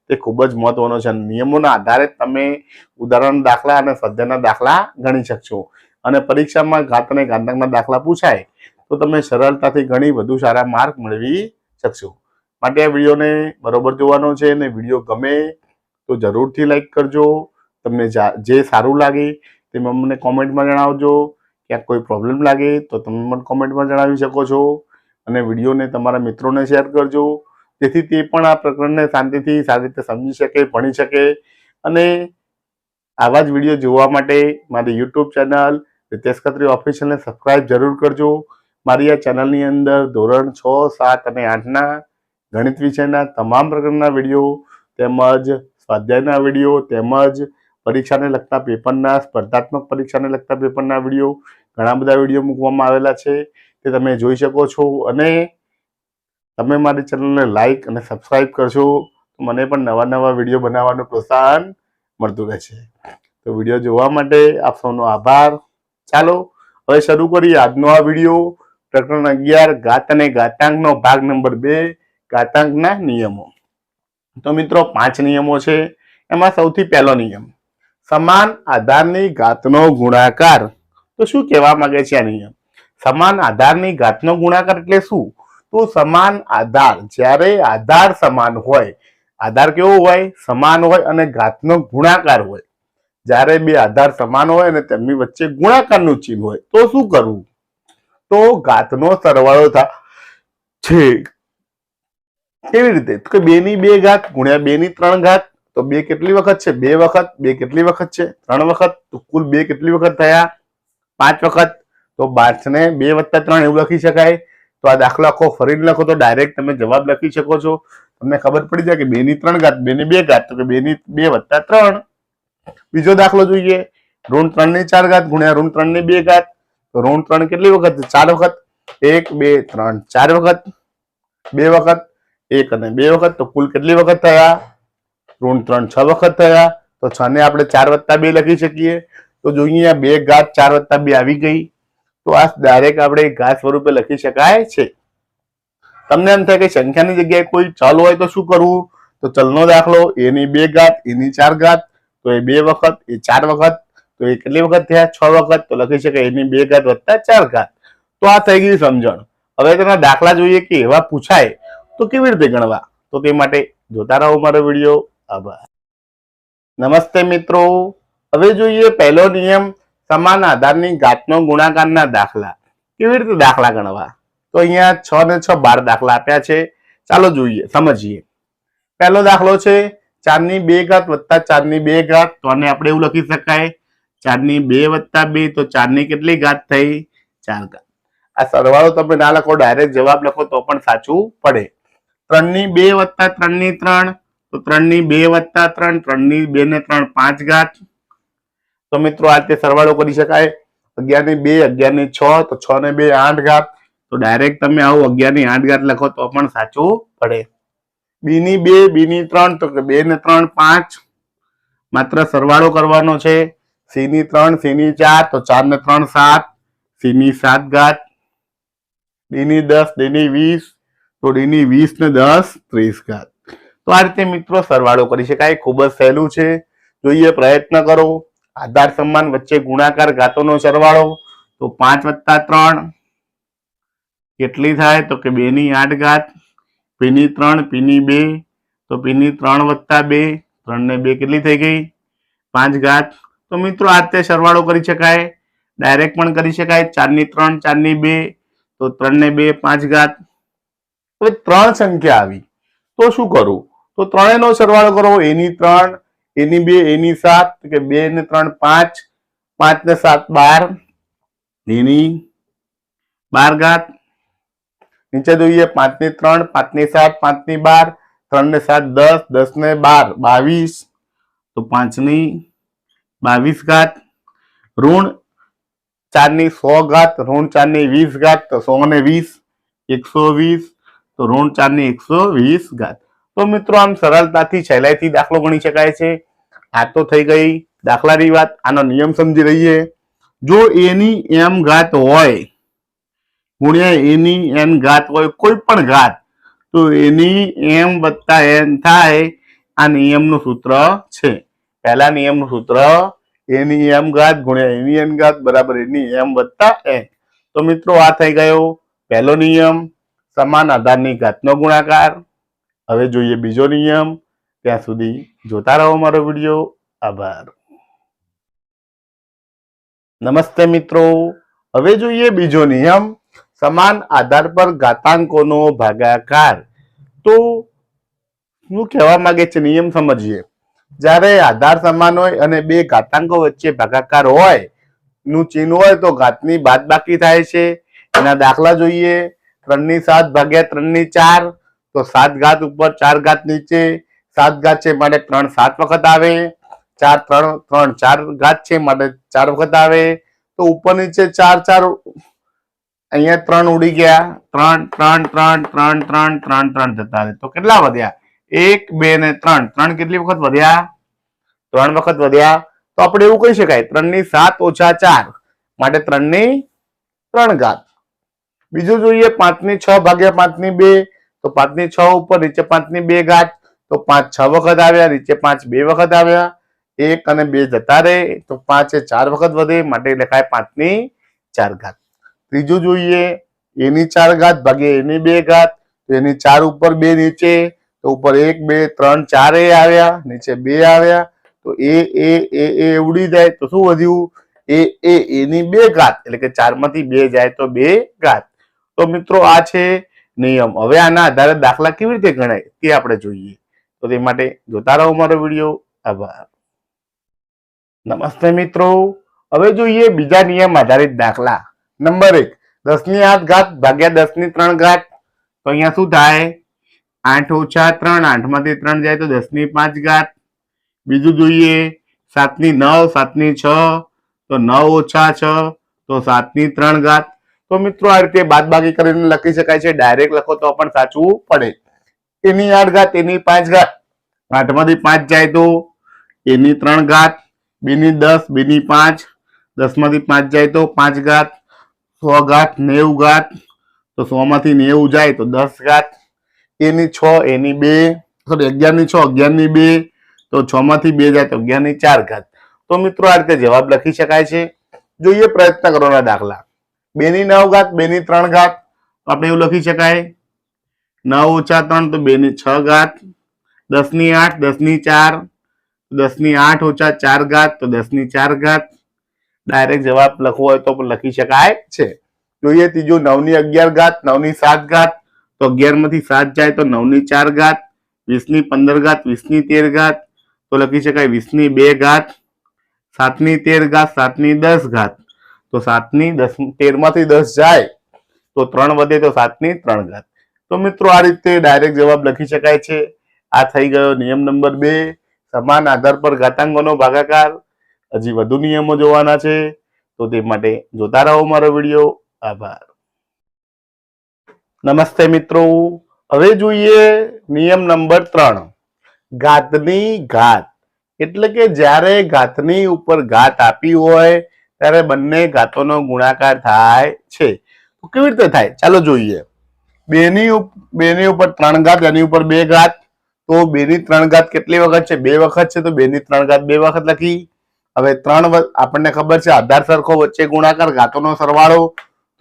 તે ખૂબ જ મહત્વનો છે. નિયમોના આધારે તમે ઉદાહરણ દાખલા અને સ્વાધ્યાયના દાખલા ગણી શકશો, અને પરીક્ષામાં ઘાત અને ઘાતાંકના દાખલા પૂછાય તો તમે સરળતાથી ઘણી વધુ સારા માર્ક મેળવી શકશો. માટે આ વિડીયોને બરોબર જોવાનો છે, અને વિડીયો ગમે તો જરૂરથી લાઈક કરજો. તમને જે સારું લાગે તેમાં મને કોમેન્ટમાં જણાવજો. ક્યાંક કોઈ પ્રોબ્લેમ લાગે તો તમે મને કોમેન્ટમાં જણાવી શકો છો, અને વિડીયોને તમારા મિત્રોને શેર કરજો, જેથી તે પણ આ પ્રકરણને શાંતિથી સારી રીતે સમજી શકે, ભણી શકે. અને આવા જ વિડીયો જોવા માટે મારી યુટ્યુબ ચેનલ રિતેશ ખત્રી ઓફિશિયલને સબસ્ક્રાઈબ જરૂર કરજો. મારી આ ચેનલની અંદર ધોરણ 6, 7 અને 8ના ગણિત વિષયના તમામ પ્રકારના વિડીયો, તેમજ સ્વાધ્યાયના વિડીયો, તેમજ પરીક્ષાને લગતા પેપરના, સ્પર્ધાત્મક પરીક્ષાને લગતા પેપરના વિડીયો, ઘણા બધા વિડીયો મૂકવામાં આવેલા છે, તે તમે જોઈ શકો છો. અને તમે મારી ચેનલને લાઈક અને સબસ્ક્રાઈબ કરશો તો મને પણ નવા નવા વિડીયો બનાવવાનું પ્રોત્સાહન મળતું રહેશે. તો વિડીયો જોવા માટે આપ સૌનો આભાર. ચાલો હવે શરૂ કરીએ આજનો આ વિડીયો. પ્રકરણ 11 ઘાત અને ઘાતાંકનો ભાગ નંબર 2 ઘાતાંકના નિયમો. તો મિત્રો 5 નિયમો છે. એમાં સૌથી પહેલો નિયમ, સમાન આધારની ઘાતનો ગુણાકાર. તો શું કહેવા માંગે છે આ નિયમ? સમાન આધારની ઘાતનો ગુણાકાર એટલે શું? તો સમાન આધાર, જ્યારે આધાર સમાન હોય, આધાર કેવો હોય? સમાન હોય અને ઘાતનો ગુણાકાર હોય. જ્યારે બે આધાર સમાન હોય અને તેમની વચ્ચે ગુણાકારનું ચિહ્ન હોય તો શું કરવું? તો ઘાતનો સરવાળો થાય છે. કેવી રીતે? કે 2 ની 2 ઘાત ગુણ્યા 2 ની 3 ઘાત. તો 2 કેટલી વખત છે? 2 વખત. 2 કેટલી વખત છે? 3 વખત. તો કુલ 2 કેટલી વખત થયા? 5 વખત. તો 5 ને 2 વત્તા 3 એવું લખી શકાય. તો આ દાખલો આખો ફરીને લખો તો ડાયરેક્ટ તમે જવાબ લખી શકો છો. તમને ખબર પડી જાય કે 2 ની 3 ઘાત, 2 ની 2 ઘાત, તો કે 2 ની 2 વત્તા 3. બીજો દાખલો જોઈએ. ઋણ 3 ની 4 ઘાત ગુણ્યા ઋણ 3 ની 2 ઘાત. તો ઋણ 3 કેટલી વખત? 4 વખત. 1 2 3 4 વખત. 2 વખત. 1 અને 2 વખત. તો કુલ કેટલી વખત થયા? ઋણ 3 6 વખત થયા. તો 6 ને આપણે 4 વત્તા 2 લખી શકીએ. તો જોઈએ 2 ઘાત 4 વત્તા 2 આવી ગઈ. તો આ ડાયરેક્ટ આપણે ઘાત સ્વરૂપે લખી શકાય છે. તમને એમ થાય કે સંખ્યાની જગ્યાએ કોઈ ચલ હોય તો શું કરવું? તો ચલનો દાખલો, a ની 2 ઘાત, a ની 4 ઘાત. તો એ 2 વખત, એ 4 વખત. તો એ કેટલી વખત થયા? 6 વખત. તો લખી શકાય a ની 2 ઘાત વત્તા 4 ઘાત. તો આ થઈ ગઈ સમજણ. હવે તેના દાખલા જોઈએ કે એવા પૂછાય તો કેવી રીતે ગણવા. તો તે માટે જોતા રહો મારો વિડીયો. આભાર. નમસ્તે મિત્રો. હવે જોઈએ પહેલો નિયમ, સમાન આધારની ઘાતનો ગુણાકારના દાખલા. કેવી રીતે દાખલા ગણવા? તો અહીંયા 6 ને 6 12 દાખલા આપ્યા છે. ચાલો જોઈએ, સમજીએ. પહેલો દાખલો છે 4 ની 2 ઘાત વત્તા 4 ની 2 ઘાત. તો આને આપણે એવું લખી શકાય 4 ની 2 વત્તા 2. તો 4 ની કેટલી ઘાત થઈ? 4 ઘાત. આ સરવાળો તમે ના લખો, ડાયરેક્ટ જવાબ લખો તો પણ સાચું પડે. 3 ની 2 વત્તા 3 ની 3. તો 3 ની 2 વત્તા 3. 3 ની 2 ને 3 5 ઘાત. તો મિત્રો આ તે સરવાળો કરી શકાય. 11 ની 2 11 ની 6. તો 6 ને 2 8 ઘાત. તો ડાયરેક્ટ તમે આવું 11 ની 8 ઘાત લખો તો પણ સાચું પડે. b ની 2 b ની 3. તો કે 2 ને 3 5. માત્ર સરવાળો કરવાનો છે. c ની 3 c ની 4. તો 4 ને 3 7. c ની 7 ઘાત. d ની 10 d ની 20. તો d ની 20 ને 10 30 ઘાત. તો આ રીતે મિત્રો સરવાળો કરી શકાય. ખૂબ જ સહેલું છે. જોઈએ, પ્રયત્ન કરો. આધાર સમાન વચ્ચે ગુણાકાર ઘાતોનો સરવાળો. તો 5 વત્તા 3 કેટલી થાય? તો કે 2 ની 8 ઘાત. p ની 3 p ની 2. તો p ની 3 વત્તા 2. 3 ને 2 કેટલી થઈ ગઈ? 5 ઘાત. તો મિત્રો આ રીતે સરવાળો કરી શકાય. ડાયરેક્ટ પણ કરી શકાય. 4 ની 3 4 ની 2. તો 3 ને 2 5 ઘાત. હવે 3 સંખ્યા આવી તો શું કરવું? તો ત્રણેયનો સરવાળો કરો. a ની 3 a ની 2 a ની 7. તો કે 2 ને 3 5. 5 ને 7 12. d ની 12 ઘાત. નીચે જોઈએ 5 ની 3 5 ની 7 5 ની 12. 3 ને 7 10 10 ને 12 22. તો 5 ની 22 ઘાત. ઋણ 4 ની 100 ઘાત. ઋણ 4 ની 20 ઘાત. તો 100 ને 20 120. તો ઋણ 4 ની 120 ઘાત. તો મિત્રો આમ સરળતાથી સહેલાઈથી દાખલો ગણી શકાય છે. આ તો થઈ ગઈ દાખલાની વાત. આનો નિયમ સમજી લઈએ. જો a ની m ઘાત હોય ગુણ્યા a ની n ઘાત હોય, કોઈ પણ ઘાત, તો એની m વત્તા n થાય. આ નિયમનું સૂત્ર છે. પહેલા નિયમનું સૂત્ર a ની m ઘાત ગુણ્યા a ની n ઘાત બરાબર a ની m વત્તા n. તો મિત્રો આ થઈ ગયો પહેલો નિયમ, સમાન આધારની ઘાતનો ગુણાકાર. હવે જોઈએ બીજો નિયમ. ત્યાં સુધી જોતા રહો મારો વિડીયો. આભાર. નમસ્તે મિત્રો. હવે જોઈએ બીજો નિયમ, સમાન આધાર પર ઘાતાંકોનો ભાગાકાર. તો શું કહેવા માંગે છે નિયમ સમજીએ. જ્યારે આધાર સમાન હોય અને બે ઘાતાંકો વચ્ચે ભાગાકાર હોય નું ચિહ્ન હોય તો ઘાતની બાદબાકી થાય છે. એના દાખલા જોઈએ. 3 ની 7 ભાગ્યા 3 ની 4. તો 7 ઘાત ઉપર 4 ઘાત નીચે. 7 ઘાત છે માટે 3 7 વખત આવે. 4 3 3 4 ઘાત છે માટે 4 વખત આવે. તો ઉપર નીચે 4 4. અહીંયા 3 ઉડી ગયા. 3 3 3 3 3 3 3 જતા રહે. તો કેટલા વધ્યા? 1 2 ને 3. 3 કેટલી વખત વધ્યા? 3 વખત વધ્યા. તો આપણે એવું કહી શકાય 3 ની 7 ઓછા 4 માટે 3/3 બીજું જોઈએ 5/6 ભાગ્યા 5/2 તો 5/6 ઉપર નીચે 5/2 તો 5 6 વખત આવ્યા, નીચે 5 2 વખત આવ્યા, 1 અને 2 જતા રહે તો 5 એ 4 વખત વધે માટે લખાય 5/4. ત્રીજું જોઈએ એની 4 ભાગ્યા એની 2 તો એની 4 ઉપર 2 નીચે તો ઉપર 1 2 3 4 એ આવ્યા, નીચે 2 આવ્યા તો એ ઉડી જાય તો શું વધ્યું એની 2 એટલે કે 4 માંથી 2 જાય તો 2. તો મિત્રો આ છે નિયમ. હવે આના આધારે દાખલા કેવી રીતે ગણાય તે આપણે જોઈએ. તો તે માટે જોતા રહો મારો વિડીયો. આભાર. નમસ્તે મિત્રો, હવે જોઈએ બીજા નિયમ આધારિત દાખલા. નંબર 1 10/8 ભાગ્યા 10/3 તો અહીંયા શું થાય 8 - 3 8 માંથી 3 જાય તો 10/5. બીજું જોઈએ 7/9 7/6 તો 9 - 6 તો 7/3. તો મિત્રો આ રીતે બાદબાકી કરીને લખી શકાય છે. ડાયરેક્ટ લખો તો પણ સાચું પડે. એની 8 એની 5 8 માંથી 5 જાય તો એની 3 2/10 2/5 10 માંથી 5 જાય તો 5 100 90 તો 100 માંથી 90 જાય તો 10. એની 6 એની 2 સોરી 11/6 11/2 તો 6 માંથી 2 જાય તો 11/4. તો મિત્રો આ રીતે જવાબ લખી શકાય છે. જોઈએ પ્રયત્ન કરવાના દાખલા. 2/9 2/3 આપણે એવું લખી શકાય 9 - 3 તો 2/6 10/8 10/4 10/8 - 4 તો 10/4. ડાયરેક્ટ જવાબ લખવો હોય તો પણ લખી શકાય છે. જોઈએ ત્રીજું 9/11 9/7 તો 11 માંથી 7 જાય તો 9/4 20/15 20/13 તો લખી શકાય 20/2 7/13 7/10 તો 7/13 માંથી 10 જાય તો 3 વધે તો 7/3. તો મિત્રો આ રીતે ડાયરેક્ટ જવાબ લખી શકાય છે. આ થઈ ગયો નિયમ નંબર 2, સમાન આધાર પર ઘાતાંકોનો ભાગાકાર. હજી વધુ નિયમો જોવાના છે તો તે માટે જોતા રહો મારો વિડીયો. આભાર. નમસ્તે મિત્રો, હવે જોઈએ નિયમ નંબર 3 ઘાતની ઘાત. એટલે કે જ્યારે ઘાતની ઉપર ઘાત આપી હોય ત્યારે બંને ઘાતોનો ગુણાકાર થાય છે. તો કેવી રીતે થાય ચાલો જોઈએ. 2 ઉપર 3 એની ઉપર 2 તો 2/3 કેટલી વખત છે 2 વખત છે તો 2/3 2 વખત લખી. હવે 3 આપણને ખબર છે આધાર સરખો વચ્ચે ગુણાકાર ઘાતોનો સરવાળો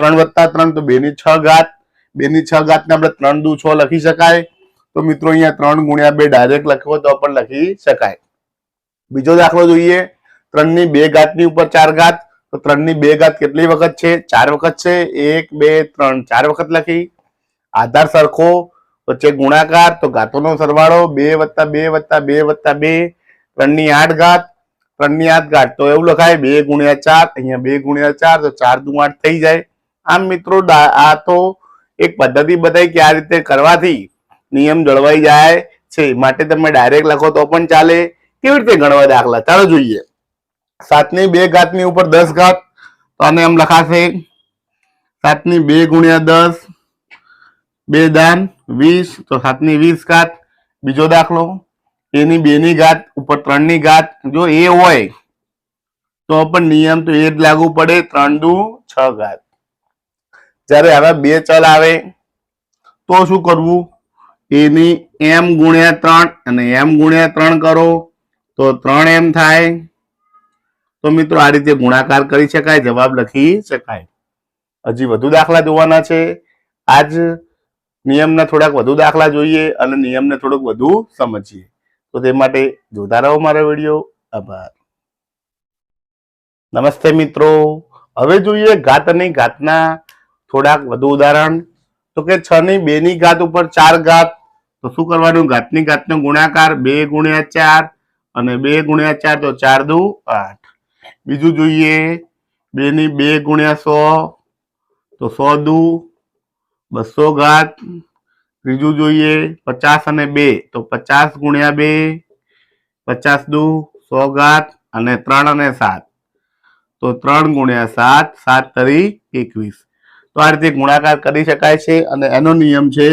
3 + 3 તો 2/6 2/6 ને આપણે 3 દુ 6 લખી શકાય. તો મિત્રો અહીંયા 3 × 2 ડાયરેક્ટ લખવો તો પણ લખી શકાય. બીજો દાખલો જોઈએ 3/2 ની ઉપર 4 તો 3/2 કેટલી વખત છે 4 વખત છે 1 2 3 4 વખત લખી. આધાર સરખો વચ્ચે ગુણાકાર તો ઘાતોનો સરવાળો 2 + 2 + 2 + 2 3/8 3/8 તો એવું લખાય 2 × 4 અહીંયા 2 × 4 તો 4 દુ 8 થઈ જાય. આમ મિત્રો આ તો એક પદ્ધતિ બતાવી કે આ રીતે કરવાથી નિયમ જળવાઈ જાય છે. માટે તમે ડાયરેક્ટ લખો તો પણ ચાલે. કેવી રીતે ગણવા દાખલા ચાલો જોઈએ. 7/2 ની ઉપર 10 તો આને એમ લખાશે 7/2 × 10 2 દાન 20 તો 7/20. બીજો દાખલો એની 2 ઉપર 3 જો એ હોય તો પણ નિયમ તો એ જ લાગુ પડે 3 દુ 6. જ્યારે આવા 2 ચલ આવે તો શું કરવું એની m × 3 અને m × 3 કરો તો 3m થાય. તો મિત્રો આ રીતે ગુણાકાર કરી શકાય, જવાબ લખી શકાય. હજી વધુ દાખલા જોવાના છે. આજ નિયમના થોડાક વધુ દાખલા જોઈએ અને નિયમને થોડુંક વધુ સમજીએ. તો તે માટે જોતા રહો મારો વિડીયો. આભાર. નમસ્તે મિત્રો, હવે જોઈએ ઘાત અને ઘાતના થોડાક વધુ ઉદાહરણ. તો કે 6/2 ઉપર 4 તો શું કરવાનું ઘાતની ઘાતનો ગુણાકાર 2 × 4 અને 2 × 4 તો 4 દુ 8. બીજું જોઈએ 2/2 × 100 તો 100 દુ 200. ત્રીજું જોઈએ 50 અને 2 તો 50 × 2 50 દુ 100 અને 3 અને 7 તો 3 × 7 7 તરી 21. તો આ રીતે ગુણાકાર કરી શકાય છે અને એનો નિયમ છે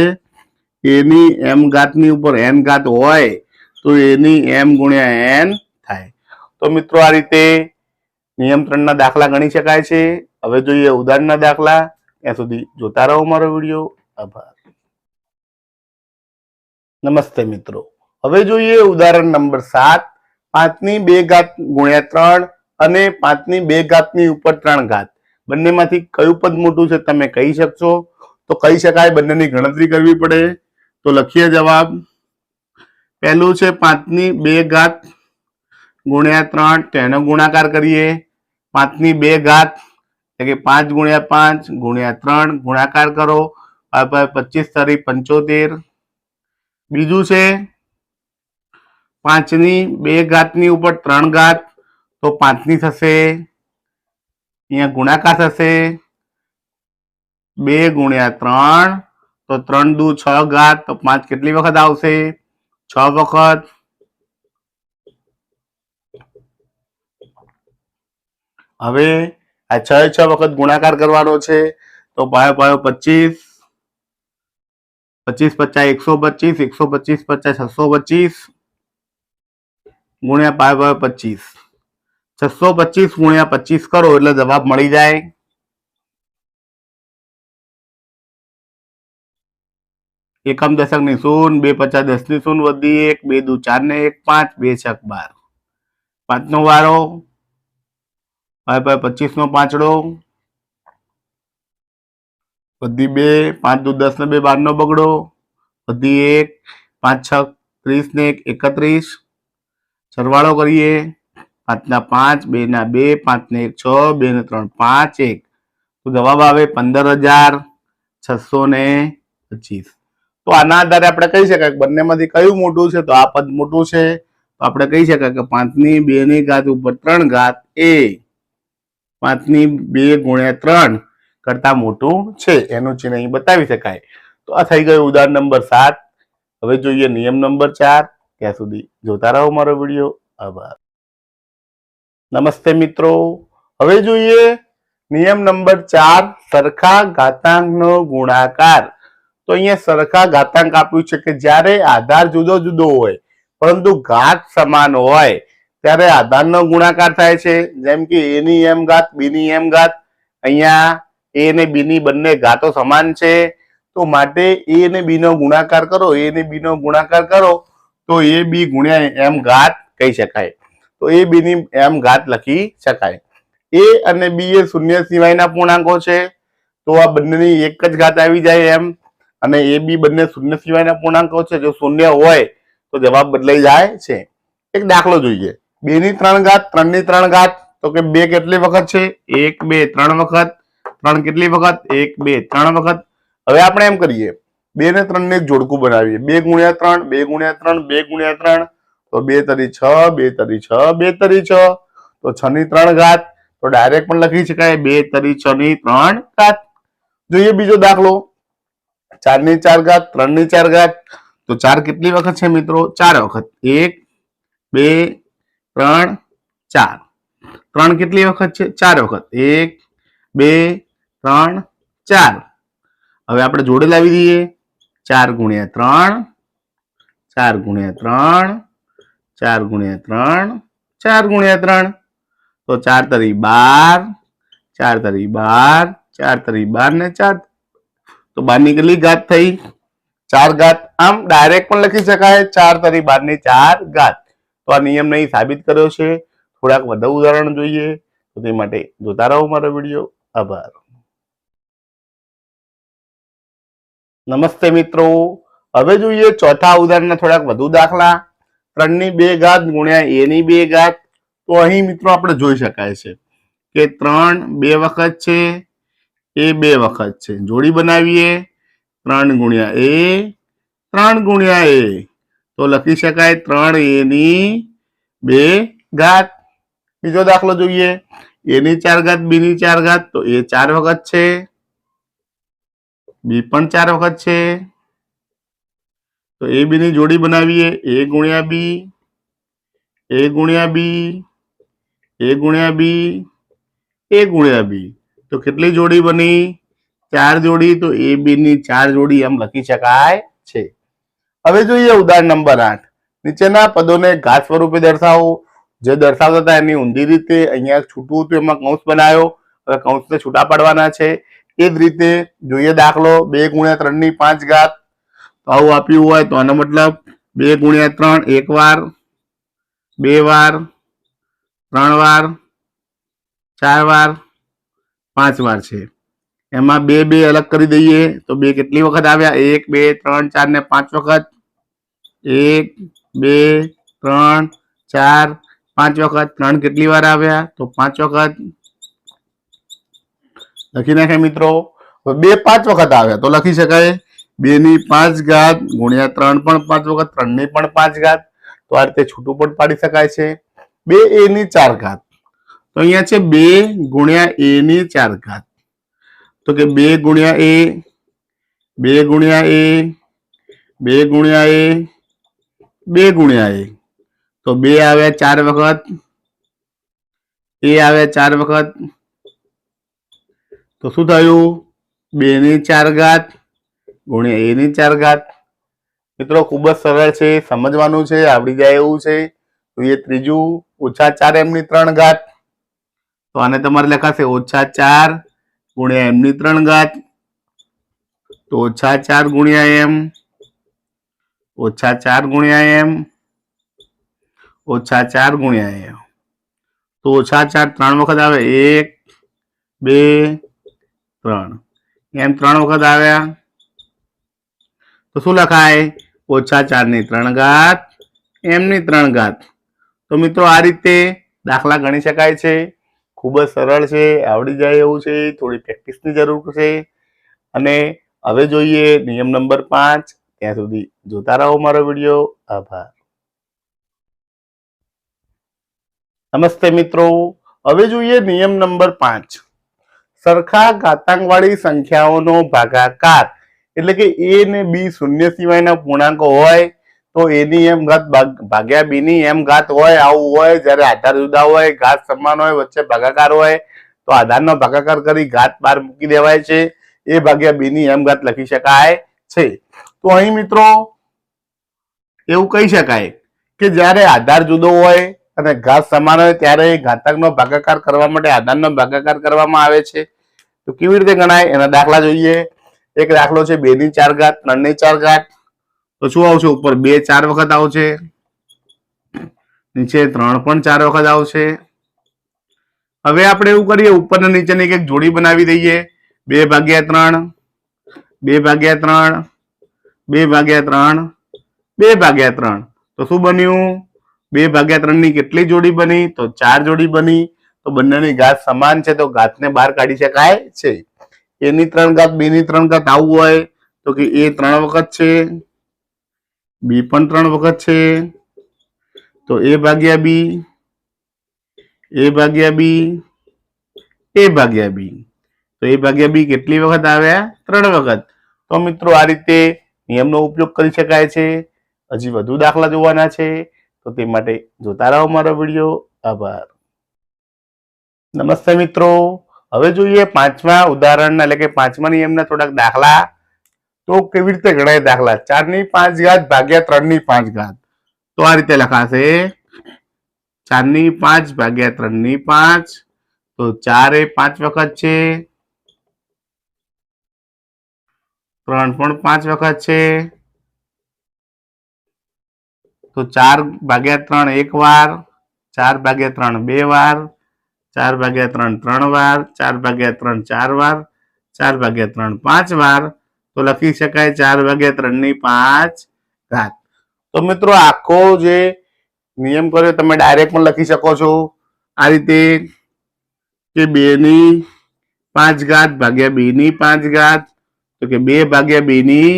એની m ની ઉપર n હોય તો એની m × n થાય. તો મિત્રો આ રીતે નિયમ 3 ના દાખલા ગણી શકાય છે. હવે જોઈએ ઉદાહરણના દાખલા. ત્યાં સુધી જોતા રહો મારો વિડીયો. આભાર. નમસ્તે મિત્રો. હવે જોઈએ ઉદાહરણ નંબર 7. 5 ની 2 ઘાત ગુણ્યા 3 અને 5 ની 2 ઘાતની ઉપર 3 ઘાત બંનેમાંથી કયું પદ મોટું છે તમે કહી શકશો? તો કહી શકાય, બંનેની ગણતરી કરવી પડે. તો લખીએ જવાબ. પહેલું છે 5 ની 2 ઘાત ગુણ્યા 3, તેનો ગુણાકાર કરીએ. 5 ની 2 ઘાત એટલે કે 5 ગુણ્યા 5 ગુણ્યા 3 ગુણાકાર કરો. 25 તારી 75. બીજું છે 5 ની 2 ઘાતની ઉપર 3 ઘાત, તો 5 ની થશે, અહીંયા ગુણાકાર થશે. 2 ગુણ્યા 3 તો 3 દુ 6 ઘાત, તો 5 કેટલી વખત આવશે? 6 વખત. હવે આ 6 વખત ગુણાકાર કરવાનો છે. તો પાયો 25, 25 50 125, 125 50 625 ગુણ્યા પાયો 25. 625 ગુણ્યા 25 કરો એટલે જવાબ મળી જાય. એકમ દશક ની 0, 2 50 10 ની 0 વધી 1, 2 દુ 4 ને 1 5, 2 6 12. 5 નો વારો, 25 નો પાંચડો વધી 2, 5 દુ 10 ને 2 12 નો બગડો વધી 1, 5 6 30 ને 1 31. સરવાળો કરીએ. 5 ના 5, 2 ના 2, 5 ને 1 6, 2 ને 3 5, 1. તો જવાબ આવે 15,625. તો આના આધારે આપણે કહી શકાય કે બંનેમાંથી કયું મોટું છે? તો આ પદ મોટું છે. તો આપણે કહી શકાય કે 5 ની 2 ની ઘાત ઉપર 3 ઘાત એ 5 ની 2 ગુણ્યા 3 કરતા મોટું છે. એનું ચિહ્ન અહીં બતાવી શકાય. તો આ થઈ ગયું ઉદાહરણ નંબર 7. હવે જોઈએ નિયમ નંબર 4. ત્યાં સુધી જોતા રહો મારો વિડીયો. આભાર. નમસ્તે મિત્રો. હવે જોઈએ નિયમ નંબર 4, સરખા ઘાતાંકનો ગુણાકાર. તો અહીંયા સરખા ઘાતાંક આપ્યું છે કે જ્યારે આધાર જુદો જુદો હોય પરંતુ ઘાત સમાન હોય ત્યારે આધારનો ગુણાકાર થાય છે. જેમ કે a ની m ઘાત, b ની m ઘાત. અહીંયા a અને b ની બંને ઘાતો સમાન છે, તો માટે a અને b નો ગુણાકાર કરો. a અને b નો ગુણાકાર કરો તો a b ગુણ્યા m ઘાત કહી શકાય. તો a b ની m ઘાત લખી શકાય. a અને b એ શૂન્ય સિવાયના પૂર્ણાંકો છે, તો આ બંનેની એક જ ઘાત આવી જાય એમ. અને a b બંને શૂન્ય સિવાયના પૂર્ણાંકો છે, જો શૂન્ય હોય તો જવાબ બદલાઈ જાય છે. એક દાખલો જોઈએ. 2 ની 3 ઘાત, 3 ની 3 ઘાત. તો કે 2 કેટલી વખત છે? 1 2 3 વખત. 3 કેટલી વખત? 1 2 3 વખત. હવે આપણે એમ કરીએ, 2 ને 3 ને એક જોડકું બનાવીએ. 2 ગુણ્યા 3, 2 ગુણ્યા 3, 2 ગુણ્યા 3. તો 2 તરી 6, 2 તરી 6, 2 તરી 6. તો 6 ની 3 ઘાત. તો ડાયરેક્ટ પણ લખી શકાય 2 તરી 6 ની 3 ઘાત. જોઈએ બીજો દાખલો. 4 ની 4 ઘાત, 3 ની 4 ઘાત. તો 4 કેટલી વખત છે મિત્રો? 4 વખત. 1 2 3 4. 3 કેટલી વખત છે? 4 વખત. 1 2 3 4. હવે આપણે જોડે લાવી દઈએ. 4 ગુણ્યા 3, 4 ગુણ્યા 3, 4 ગુણ્યા 3, 4 ગુણ્યા 3. તો 4 તરી 12, 4 તરી 12, 4 તરી 12 ને 4. તો 12 ની કેટલી ઘાત થઈ? 4 ઘાત. આમ ડાયરેક્ટ પણ લખી શકાય 4 તરી 12 ની 4 ઘાત. તો આ નિયમ નહીં સાબિત કર્યો છે. થોડાક વધુ ઉદાહરણ જોઈએ, તો તે માટે જોતા રહો મારો વિડીયો. આભાર. નમસ્તે મિત્રો. હવે જોઈએ ચોથા ઉદાહરણના થોડાક વધુ દાખલા. 3 ની 2 ઘાત ગુણ્યા a ની 2 ઘાત. તો અહીં મિત્રો આપણે જોઈ શકાય છે કે 3 2 વખત છે, a 2 વખત છે. જોડી બનાવીએ. 3 ગુણ્યા a, 3 ગુણ્યા a. તો લખી શકાય 3 a ની 2 ઘાત. બીજો દાખલો જોઈએ. a ની 4 ઘાત, b ની 4 ઘાત. તો a 4 વખત છે, b પણ 4 વખત છે. તો a b ની જોડી બનાવીએ. a ગુણ્યા b, a ગુણ્યા b, a ગુણ્યા b, a ગુણ્યા b. તો કેટલી જોડી બની? 4 જોડી. તો a b ની 4 જોડી એમ લખી શકાય છે. હવે જોઈએ ઉદાહરણ નંબર 8. નીચેના પદોને ઘાત સ્વરૂપે દર્શાવો. જે દર્શાવતા હતા એની ઊંધી રીતે અહીંયા છૂટું હતું એમાં કૌંસ બનાવ્યો, હવે કૌંસને છૂટા પાડવાના છે. એ જ રીતે જોઈએ દાખલો 2 ગુણ્યા 3 ની 5 ઘાત. તો આવું આપ્યું હોય તો આનો મતલબ 2 ગુણ્યા 3 એક વાર, 2 વાર, 3 વાર, 4 વાર, 5 વાર છે. એમાં 2 2 અલગ કરી દઈએ તો 2 કેટલી વખત આવ્યા? 1 2 3 4 ને 5 વખત. 1 2 3 4 5 વખત. 3 કેટલી વાર આવ્યા? તો 5 વખત. લખી નાખે મિત્રો. 2 5 વખત આવ્યા તો લખી શકાય 2 ની 5 ઘાત ગુણ્યા 3 પણ 5 વખત, 3 ની પણ 5 ઘાત. તો આ રીતે છૂટું પણ પાડી શકાય છે. 2a ની 4 ઘાત. તો અહીંયા છે 2 ગુણ્યા a ની 4 ઘાત. તો કે 2 ગુણ્યા a, 2 ગુણ્યા a, 2 ગુણ્યા a, 2 ગુણ્યા a. તો 2 આવ્યા 4 વખત, a આવ્યા 4 વખત. તો શું થયું? 2 ની 4 ઘાત ગુણ્યા a ની 4 ઘાત. મિત્રો ખૂબ જ સરળ છે, સમજવાનું છે, આવડી જાય એવું છે. તો એ ત્રીજું -4m ની 3 ઘાત. તો આને તમારે લખાશે -4 ગુણ્યા m ની 3 ઘાત. તો -4 ગુણ્યા m, -4 ગુણ્યા m, -4 ગુણ્યા m. તો -4 3 વખત આવે, 1 2 3. એમ 3 વખત આવ્યા તો શું લખાય? -4 ની 3 ઘાત m ની 3 ઘાત. તો મિત્રો આ રીતે દાખલા ગણી શકાય છે. ખૂબ જ સરળ છે, આવડી જાય એવું છે. થોડી પ્રેક્ટિસની જરૂર છે. અને હવે જોઈએ નિયમ નંબર 5. ત્યાં સુધી જોતા રહો મારો વિડીયો. આભાર. નમસ્તે મિત્રો. હવે જોઈએ નિયમ નંબર 5. સરખા ઘાતાંકવાળી સંખ્યાઓનો ભાગાકાર એટલે કે a ને b શૂન્ય સિવાયના પૂર્ણાંકો હોય તો a ની m ઘાત ભાગ્યા b ની m ઘાત હોય. આવું હોય જ્યારે આધાર જુદા હોય, ઘાત સમાન હોય, વચ્ચે ભાગાકાર હોય તો આધારનો ભાગાકાર કરી ઘાત બહાર મૂકી દેવાય છે. a ભાગ્યા b ની m ઘાત લખી શકાય છે. તો અહીં મિત્રો એવું કહી શકાય કે જ્યારે આધાર જુદો હોય અને ઘાત સમાન હોય ત્યારે ઘાતાંકનો ભાગાકાર કરવા માટે આધારનો ભાગાકાર કરવામાં આવે છે. તો કેવી રીતે ગણાય એના દાખલા જોઈએ. એક દાખલો છે 2 ની 4 ઘાત, 3 ની 4 ઘાત. તો શું આવશે? ઉપર 2 4 વખત આવશે, નીચે 3 પણ 4 વખત આવશે. હવે આપણે એવું કરીએ, ઉપર ને નીચેની એક જોડી બનાવી દઈએ. 2 ભાગ્યા 3, 2 ભાગ્યા 3, 2 ભાગ્યા 3, 2 ભાગ્યા 3. તો શું બન્યું? 2 ભાગ્યા 3 ની કેટલી જોડી બની? તો 4 જોડી બની. તો બંનેની ઘાત સમાન છે તો ઘાતને બહાર કાઢી શકાય છે. a ની 3 ઘાત, b ની 3 ઘાત આવું હોય તો કે a 3 વખત છે, b પણ 3 વખત છે. તો a ભાગ્યા b, a ભાગ્યા b, a ભાગ્યા b. તો a ભાગ્યા b કેટલી વખત આવ્યા? 3 વખત. તો મિત્રો આ રીતે નિયમનો ઉપયોગ કરી શકાય છે. હજી વધુ દાખલા જોવાના છે તો તે માટે જોતા રહો મારો વિડીયો. આભાર. નમસ્તે મિત્રો. હવે જોઈએ 5મા ઉદાહરણ એટલે કે 5મા નિયમના થોડાક દાખલા. તો કેવી રીતે ગણાય દાખલા? 4 ની 5 ઘાત ભાગ્યા 3 ની 5 ઘાત. તો આ રીતે લખાશે 4 ની 5 ભાગ્યા 3 ની 5. તો 4 એ 5 વખત છે, 3 પણ 5 વખત છે. તો 4 ભાગ્યા 3 એક વાર, 4 ભાગ્યા 3 2 વાર, 4 ભાગ્યા 3 3 વાર, 4 ભાગ્યા 3 4 વાર, 4 ભાગ્યા 3 5 વાર. તો લખી શકાય 4 ભાગ્યા 3 ની 5 ઘાત. તો મિત્રો આખો જે નિયમ કર્યો તમે ડાયરેક્ટ પણ લખી શકો છો આ રીતે કે 2 ની 5 ઘાત ભાગ્યા 2 ની 5 ઘાત. તો કે 2 ભાગ્યા 2 ની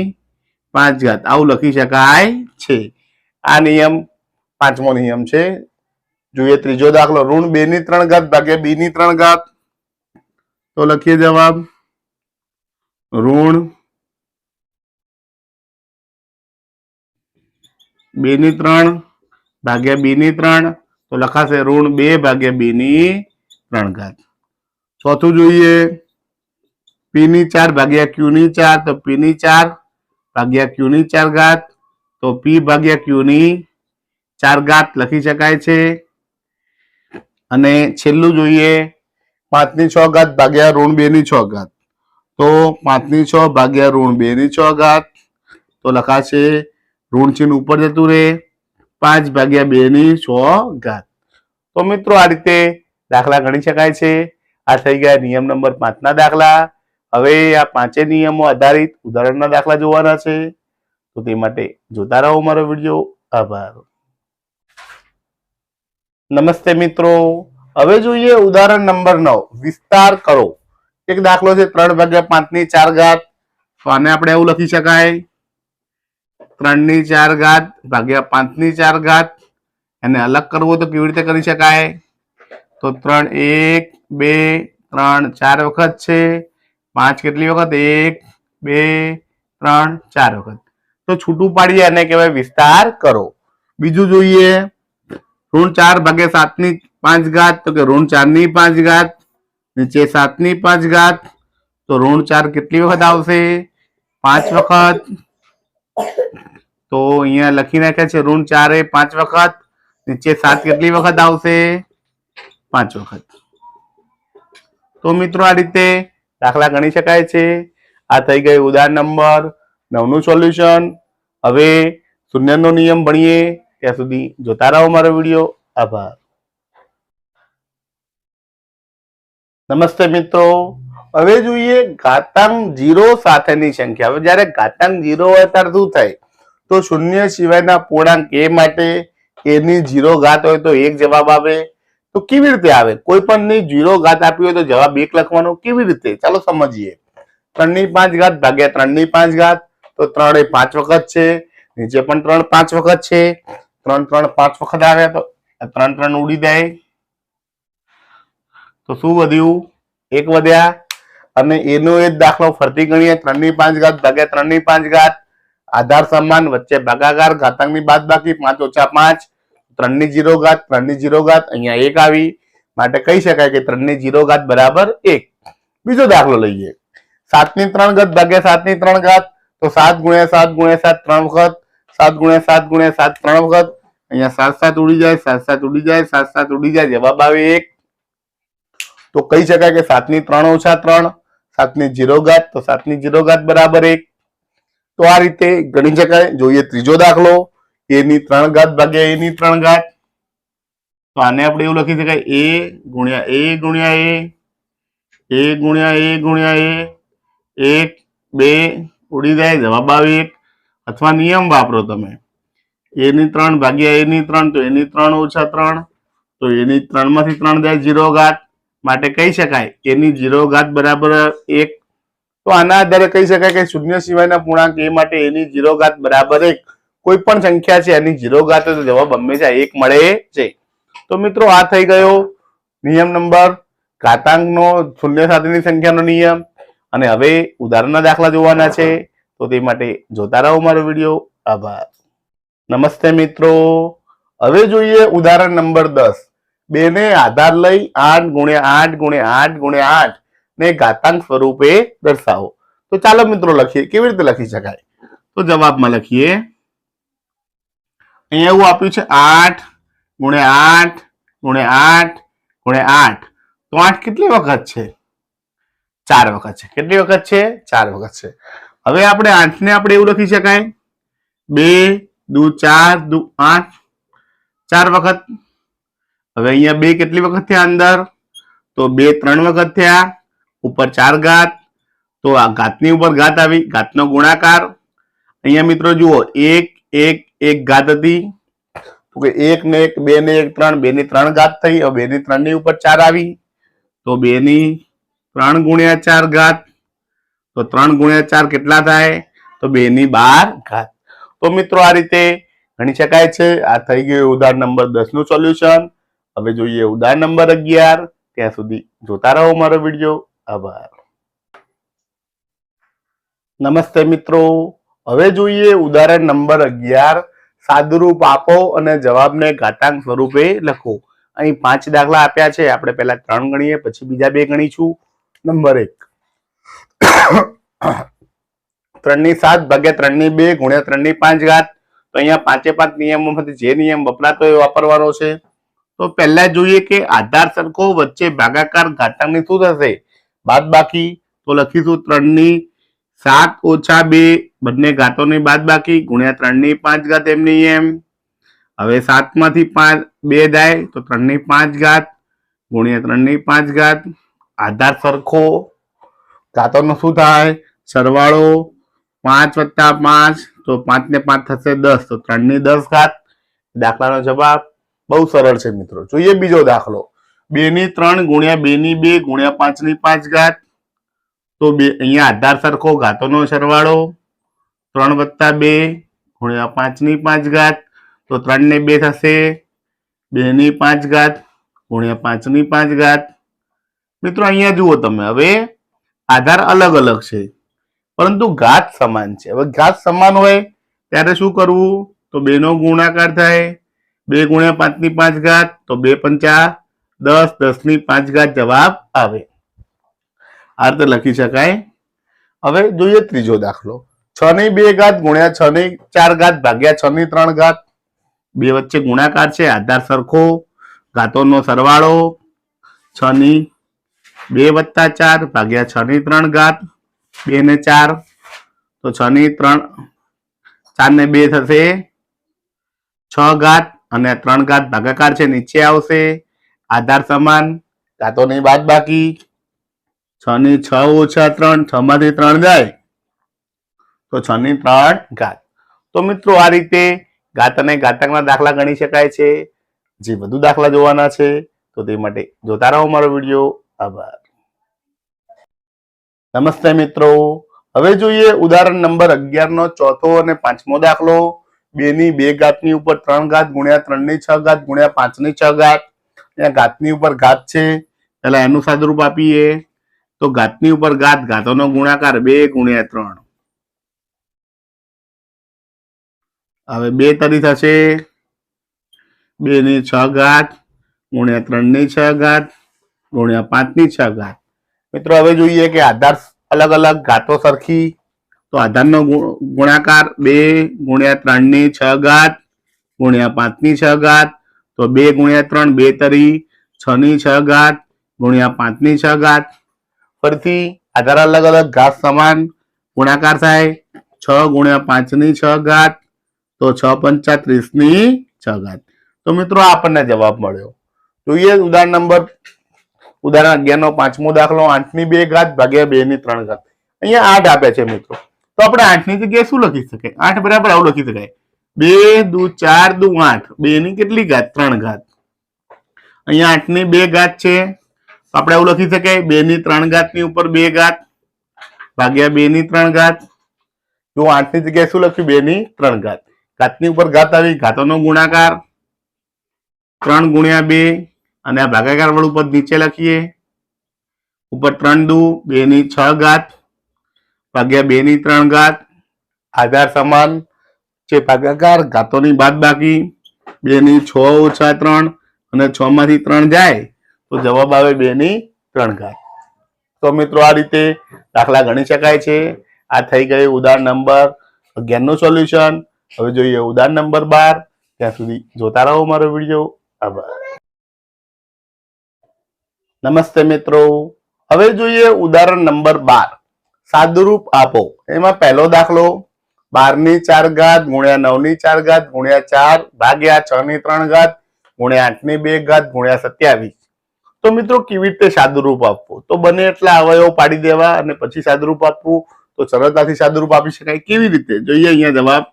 5 ઘાત આવું લખી શકાય છે. આ નિયમ 5મો નિયમ છે. જોઈએ ત્રીજો દાખલો. ઋણ 2 ની 3 ઘાત ભાગ્યા b ની 3 ઘાત. તો લખીએ જવાબ ઋણ 2 ની 3 ભાગ્યા b ની 3. તો લખાશે ઋણ 2 ભાગ્યા b ની 3 ઘાત. ચોથું જોઈએ p ની 4 ભાગ્યા q ની 4. તો p ની 4 ભાગ્યા q ની 4 ઘાત. તો p ભાગ્યા q ની 4 ઘાત લખી શકાય છે. અને છેલ્લું જોઈએ 5 ની 6 ઘાત ભાગ્યા ઋણ 2 ની 6 ઘાત. તો 5 ની 6 ભાગ્યા ઋણ 2 ની 6 ઘાત તો લખાશે ઋણ ચિહ્ન ઉપર જતું રહે 5 ભાગ્યા 2 ની 6 ઘાત. તો મિત્રો આ રીતે દાખલા ગણી શકાય છે. આ થઈ ગયા નિયમ નંબર 5 ના દાખલા. હવે આ પાંચે નિયમો આધારિત ઉદાહરણના દાખલા જોવાના છે. તો તે માટે જોતા રહો મારો વિડીયો. આભાર. નમસ્તે મિત્રો, હવે જોઈએ ઉદાહરણ નંબર 9 વિસ્તાર કરો. એક દાખલો છે 3 ભાગ્યા 5 ની 4 ઘાત. તો આને આપણે એવું લખી શકાય 3 ની 4 ઘાત ભાગ્યા 5 ની 4 ઘાત. એને અલગ કરવો તો કેવી રીતે કરી શકાય? તો 3 1 2 3 4 વખત છે. 5 કેટલી વખત? 1 2 3 4 વખત. તો છૂટું પાડીએ અને કહેવાય વિસ્તાર કરો. બીજું જોઈએ ઋણ 4 ભાગ્યા 7 ની 5 ઘાત. તો કે ઋણ 4 ની 5 ઘાત નીચે 7 ની 5 ઘાત. તો ઋણ 4 કેટલી વખત આવશે? 5 વખત. તો અહીંયા લખી નાખ્યા છે ઋણ 4 એ 5 વખત. નીચે 7 કેટલી વખત આવશે? 5 વખત. તો મિત્રો આ રીતે દાખલા ગણી શકાય છે. આ થઈ ગઈ ઉદાહરણ નંબર 9 નું સોલ્યુશન. હવે શૂન્યનો નિયમ ભણીએ. ત્યાં સુધી જોતા રહો મારો વિડીયો. આભાર. નમસ્તે મિત્રો, હવે જોઈએ ઘાતાંક 0 સાથેની સંખ્યા. હવે જ્યારે ઘાતાંક 0 હોય ત્યારે શું થાય? તો શૂન્ય સિવાયના પૂર્ણાંક a માટે a ની 0 ઘાત હોય તો 1 જવાબ આવે. તો કેવી રીતે આવે? કોઈ પણ ની 0 ઘાત આપી હોય તો જવાબ 1 લખવાનો. કેવી રીતે? ચાલો સમજીએ. 3 ની 5 ઘાત ભાગ્યા 3 ની 5 ઘાત. તો 3 એ 5 વખત છે. નીચે પણ 3 5 વખત છે. 3 3 5 વખત આવ્યા તો 3 3 ઉડી જાય. તો શું વધ્યું? 1 વધ્યા. અને એનો એ જ દાખલો ફરતી ગણીએ 3 ની 5 ઘાત ભાગ્યા 3 ની 5 ઘાત. આધાર સમાન વચ્ચે ભાગાકાર ઘાતાંકની બાદબાકી 5 ઓછા 5. 3 ની 0 ઘાત 3 ની 0 ઘાત અહીંયા 1 આવી. માટે કહી શકાય કે 3 ની 0 ઘાત બરાબર 1. બીજો દાખલો લઈએ 7 ની 3 ઘાત ભાગ્યા 7 ની 3 ઘાત. તો 7 ગુણ્યા 7 ગુણ્યા 7 3 વખત. 7 ગુણ્યા 7 ગુણ્યા 7 3 વખત. અહીંયા 7 7 ઉડી જાય 7 7 ઉડી જાય 7 7 ઉડી જાય જવાબ આવે 1. તો કહી શકાય કે 7 ની 3 ઓછા 3. 7 ની 0 ઘાત તો 7 ની 0 ઘાત બરાબર 1. તો આ રીતે ગણી શકાય. જોઈએ ત્રીજો દાખલો a ની 3 ઘાત ભાગ્યા a ની 3 ઘાત. તો આને આપણે એવું લખી શકાય a ગુણ્યા a ગુણ્યા a ગુણ્યા a ગુણ્યા a. 1 2 ઉડી જાય જવાબ આવે 1. અથવા નિયમ વાપરો તમે a ની 3 ભાગ્યા a ની 3 તો a ની 3 ઓછા 3. તો a ની 3 માંથી 3 જાય 0 ઘાત. માટે કહી શકાય a ની 0 ઘાત બરાબર 1. તો આના આધારે કહી શકાય કે શૂન્ય સિવાયના પૂર્ણાંક a માટે a ની 0 ઘાત બરાબર 1. કોઈ પણ સંખ્યા છે એની 0 ઘાત હોય તો જવાબ હંમેશા 1 મળે છે. તો મિત્રો આ થઈ ગયો નિયમ નંબર ઘાતાંકનો શૂન્ય સાથેની સંખ્યાનો નિયમ. અને હવે ઉદાહરણના દાખલા જોવાના છે. તો તે માટે જોતા રહો મારો વિડીયો. આભાર. નમસ્તે મિત્રો, હવે જોઈએ ઉદાહરણ નંબર 10. 2 ને આધાર લઈ 8 ગુણ્યા 8 ગુણ્યા 8 ગુણ્યા 8 ને ઘાતાંક સ્વરૂપે દર્શાવો. તો ચાલો મિત્રો લખીએ. કેવી રીતે લખી શકાય? તો જવાબમાં લખીએ. અહીંયા એવું આપ્યું છે 8 ગુણ્યા 8 ગુણ્યા 8 ગુણ્યા 8. તો 8 કેટલી વખત છે? 4 વખત છે. કેટલી વખત છે? 4 વખત છે. હવે આપણે 8 ને આપણે એવું લખી શકાય 2 દુ 4 દુ 8 4 વખત. હવે અહીંયા 2 કેટલી વખત થયા અંદર? તો 2 3 વખત થયા. ઉપર 4 ઘાત. તો આ ઘાતની ઉપર ઘાત આવી. ઘાતનો ગુણાકાર. અહીંયા મિત્રો જુઓ 1 1 1 ઘાત હતી. તો કે 1 ને 1 2 ને 1 3 2 ની 3 ઘાત થઈ. હવે 2 ની 3 ની ઉપર 4 આવી. તો 2 ની 3 ગુણ્યા 4 ઘાત. તો 3 ગુણ્યા 4 કેટલા થાય? તો 2 ની 12 ઘાત. તો મિત્રો આ રીતે ગણી શકાય છે. આ થઈ ગયું ઉદાહરણ નંબર 10 નું સોલ્યુશન. હવે જોઈએ ઉદાહરણ નંબર 11. ત્યાં સુધી જોતા રહો મારો વિડીયો. આભાર. નમસ્તે મિત્રો, હવે જોઈએ ઉદાહરણ નંબર 11. સાદુરૂપ આપો અને જવાબને ઘાતાંક સ્વરૂપે લખો. અહીં 5 દાખલા આપ્યા છે. આપણે પહેલા 3 ગણીએ પછી બીજા 2 ગણીશું. નંબર 1 3 ની 7 ભાગ્યા 3 ની 2 ગુણ્યા 3 ની 5 ઘાત. તો અહીંયા 5 એ 5 નિયમોમાંથી જે નિયમ વપરાતો એ વાપરવાનો છે. તો પહેલા જોઈએ કે આધાર સરખો વચ્ચે ભાગાકાર ઘાતાંકની શું થશે? બાદબાકી. તો લખીશું 3 ની 7 - 2 બંને ઘાતોની બાદબાકી ગુણ્યા 3 ની 5 ઘાત એમની એમ. હવે 7 માંથી 5 2 જાય તો 3 ની 5 ઘાત ગુણ્યા 3 ની 5 ઘાત. આધાર સરખો ઘાતોનો શું થાય? સરવાળો. 5 + 5 તો 5 ને 5 થશે 10 તો 3 ની 10 ઘાત. દાખલાનો જવાબ બહુ સરળ છે મિત્રો. જોઈએ બીજો દાખલો. 2 ની 3 ગુણ્યા 2 ની 2 ગુણ્યા 5 ની 5 ઘાત. તો અહીંયા આધાર સરખો ઘાતોનો સરવાળો. 3 + 2 ગુણ્યા 5 ની 5 ઘાત. તો 3 ને 2 થશે 2 ની 5 ઘાત ગુણ્યા 5 ની 5 ઘાત. મિત્રો અહીંયા જુઓ તમે, હવે આધાર અલગ અલગ છે પરંતુ ઘાત સમાન છે. હવે ઘાત સમાન હોય ત્યારે શું કરવું? તો 2 નો ગુણાકાર થાય. 2 ગુણ્યા 5 ની 5 ઘાત તો 2 × 5 = 10 10 ની 5 ઘાત જવાબ આવે. આ રીતે લખી શકાય. હવે જોઈએ ત્રીજો દાખલો. 6 ની 2 ઘાત ગુણ્યા 6 ની 4 ઘાત ભાગ્યા 6 ની 3 ઘાત. બે વચ્ચે ગુણાકાર છે, આધાર સરખો, ઘાતોનો સરવાળો. 6 ની 2 + 4 ભાગ્યા 6 ની 3 ઘાત. 2 ને 4 તો 6 ની 3 4 ને 2 થશે 6 ઘાત અને 3 ઘાત ભાગાકાર છે, નીચે આવશે. આધાર સમાન, ઘાતોની બાદબાકી. 6 ની 6 - 3 6 માંથી 3 જાય તો 6 ની 3 ઘાત. તો મિત્રો આ રીતે ઘાત અને ઘાતાંકના દાખલા ગણી શકાય છે. જે વધુ દાખલા જોવાના છે તો તે માટે જોતા રહો મારો વિડીયો. આભાર. નમસ્તે મિત્રો. હવે જોઈએ ઉદાહરણ નંબર 11 નો ચોથો અને પાંચમો દાખલો. 2 ની 2 ઘાતની ઉપર 3 ઘાત ગુણ્યા 3 ની 6 ઘાત ગુણ્યા 5 ની 6 ઘાત. અહીંયા ઘાતની ઉપર ઘાત છે, પહેલા એનું સાદુરૂપ આપીએ. તો ઘાતની ઉપર ઘાત, ઘાતોનો ગુણાકાર 2 × 3. હવે 2 તરી થશે 2 ની 6 ઘાત ગુણ્યા 3 ની 6 ઘાત ગુણ્યા 5 ની 6 ઘાત. મિત્રો હવે જોઈએ કે આધાર અલગ અલગ, ઘાતો સરખી. તો આધારનો ગુણાકાર 2 × 3 ની 6 ઘાત ગુણ્યા 5 ની 6 ઘાત. તો 2 × 3 2 તરી 6 ની 6 ઘાત ગુણ્યા 5 ની 6 ઘાત. ફરીથી આધાર અલગ અલગ, ઘાત સમાન, ગુણાકાર થાય 6 × 5 ની 6 ઘાત. તો 6 × 5 = 30 ની 6 ઘાત. તો મિત્રો આપણને જવાબ મળ્યો. જોઈએ ઉદાહરણ 11 નો પાંચમો દાખલો. 8 ની 2 ઘાત ભાગ્યા 2 ની 3 ઘાત. અહીંયા 8 આપે છે મિત્રો. તો આપણે 8 ની જગ્યાએ શું લખી શકાય? 8 બરાબર આવું લખી શકાય, 2 × 4 = 8. 2 ની કેટલી ઘાત? 3 ઘાત. અહીંયા 8 ની 2 ઘાત છે તો આપણે આવું લખી શકાય, 2 ની 3 ઘાત ની ઉપર 2 ઘાત ભાગ્યા 2 ની 3 ઘાત. જો 8 ની જગ્યાએ શું લખ્યું? 2 ની 3 ઘાત. ઘાતની ઉપર ઘાત આવી, ઘાતોનો ગુણાકાર 3 × 2 અને આ ભાગાકાર વાળું પદ નીચે લખીએ. ઉપર 3 × 2 2 ની 6 ઘાત ભાગ્યા 2 ની 3 ઘાત. આધાર સમાન છે, ભાગાકાર, ઘાતોની બાદબાકી. 2 ની 6 - 3 અને 6 માંથી 3 જાય તો જવાબ આવે 2 ની 3 ઘાત. તો મિત્રો આ રીતે દાખલા ગણી શકાય છે. આ થઈ ગયું ઉદાહરણ નંબર 11 નું સોલ્યુશન. હવે જોઈએ ઉદાહરણ નંબર 12. ત્યાં સુધી જોતા રહો મારો વિડીયો. આભાર. નમસ્તે મિત્રો. હવે જોઈએ ઉદાહરણ નંબર 12. સાદુરૂપ આપો. એમાં પહેલો દાખલો 12 ની 4 ઘાત ગુણ્યા 9 ની 4 ઘાત ગુણ્યા 4 ભાગ્યા 6 ની 3 ઘાત ગુણ્યા 8 ની 2 ઘાત ગુણ્યા 27. તો મિત્રો કેવી રીતે સાદુરૂપ આપવું? તો બને એટલા અવયવો પાડી દેવા અને પછી સાદુરૂપ આપવું. તો સરળતાથી સાદુરૂપ આપી શકાય. કેવી રીતે? જોઈએ અહીંયા જવાબ.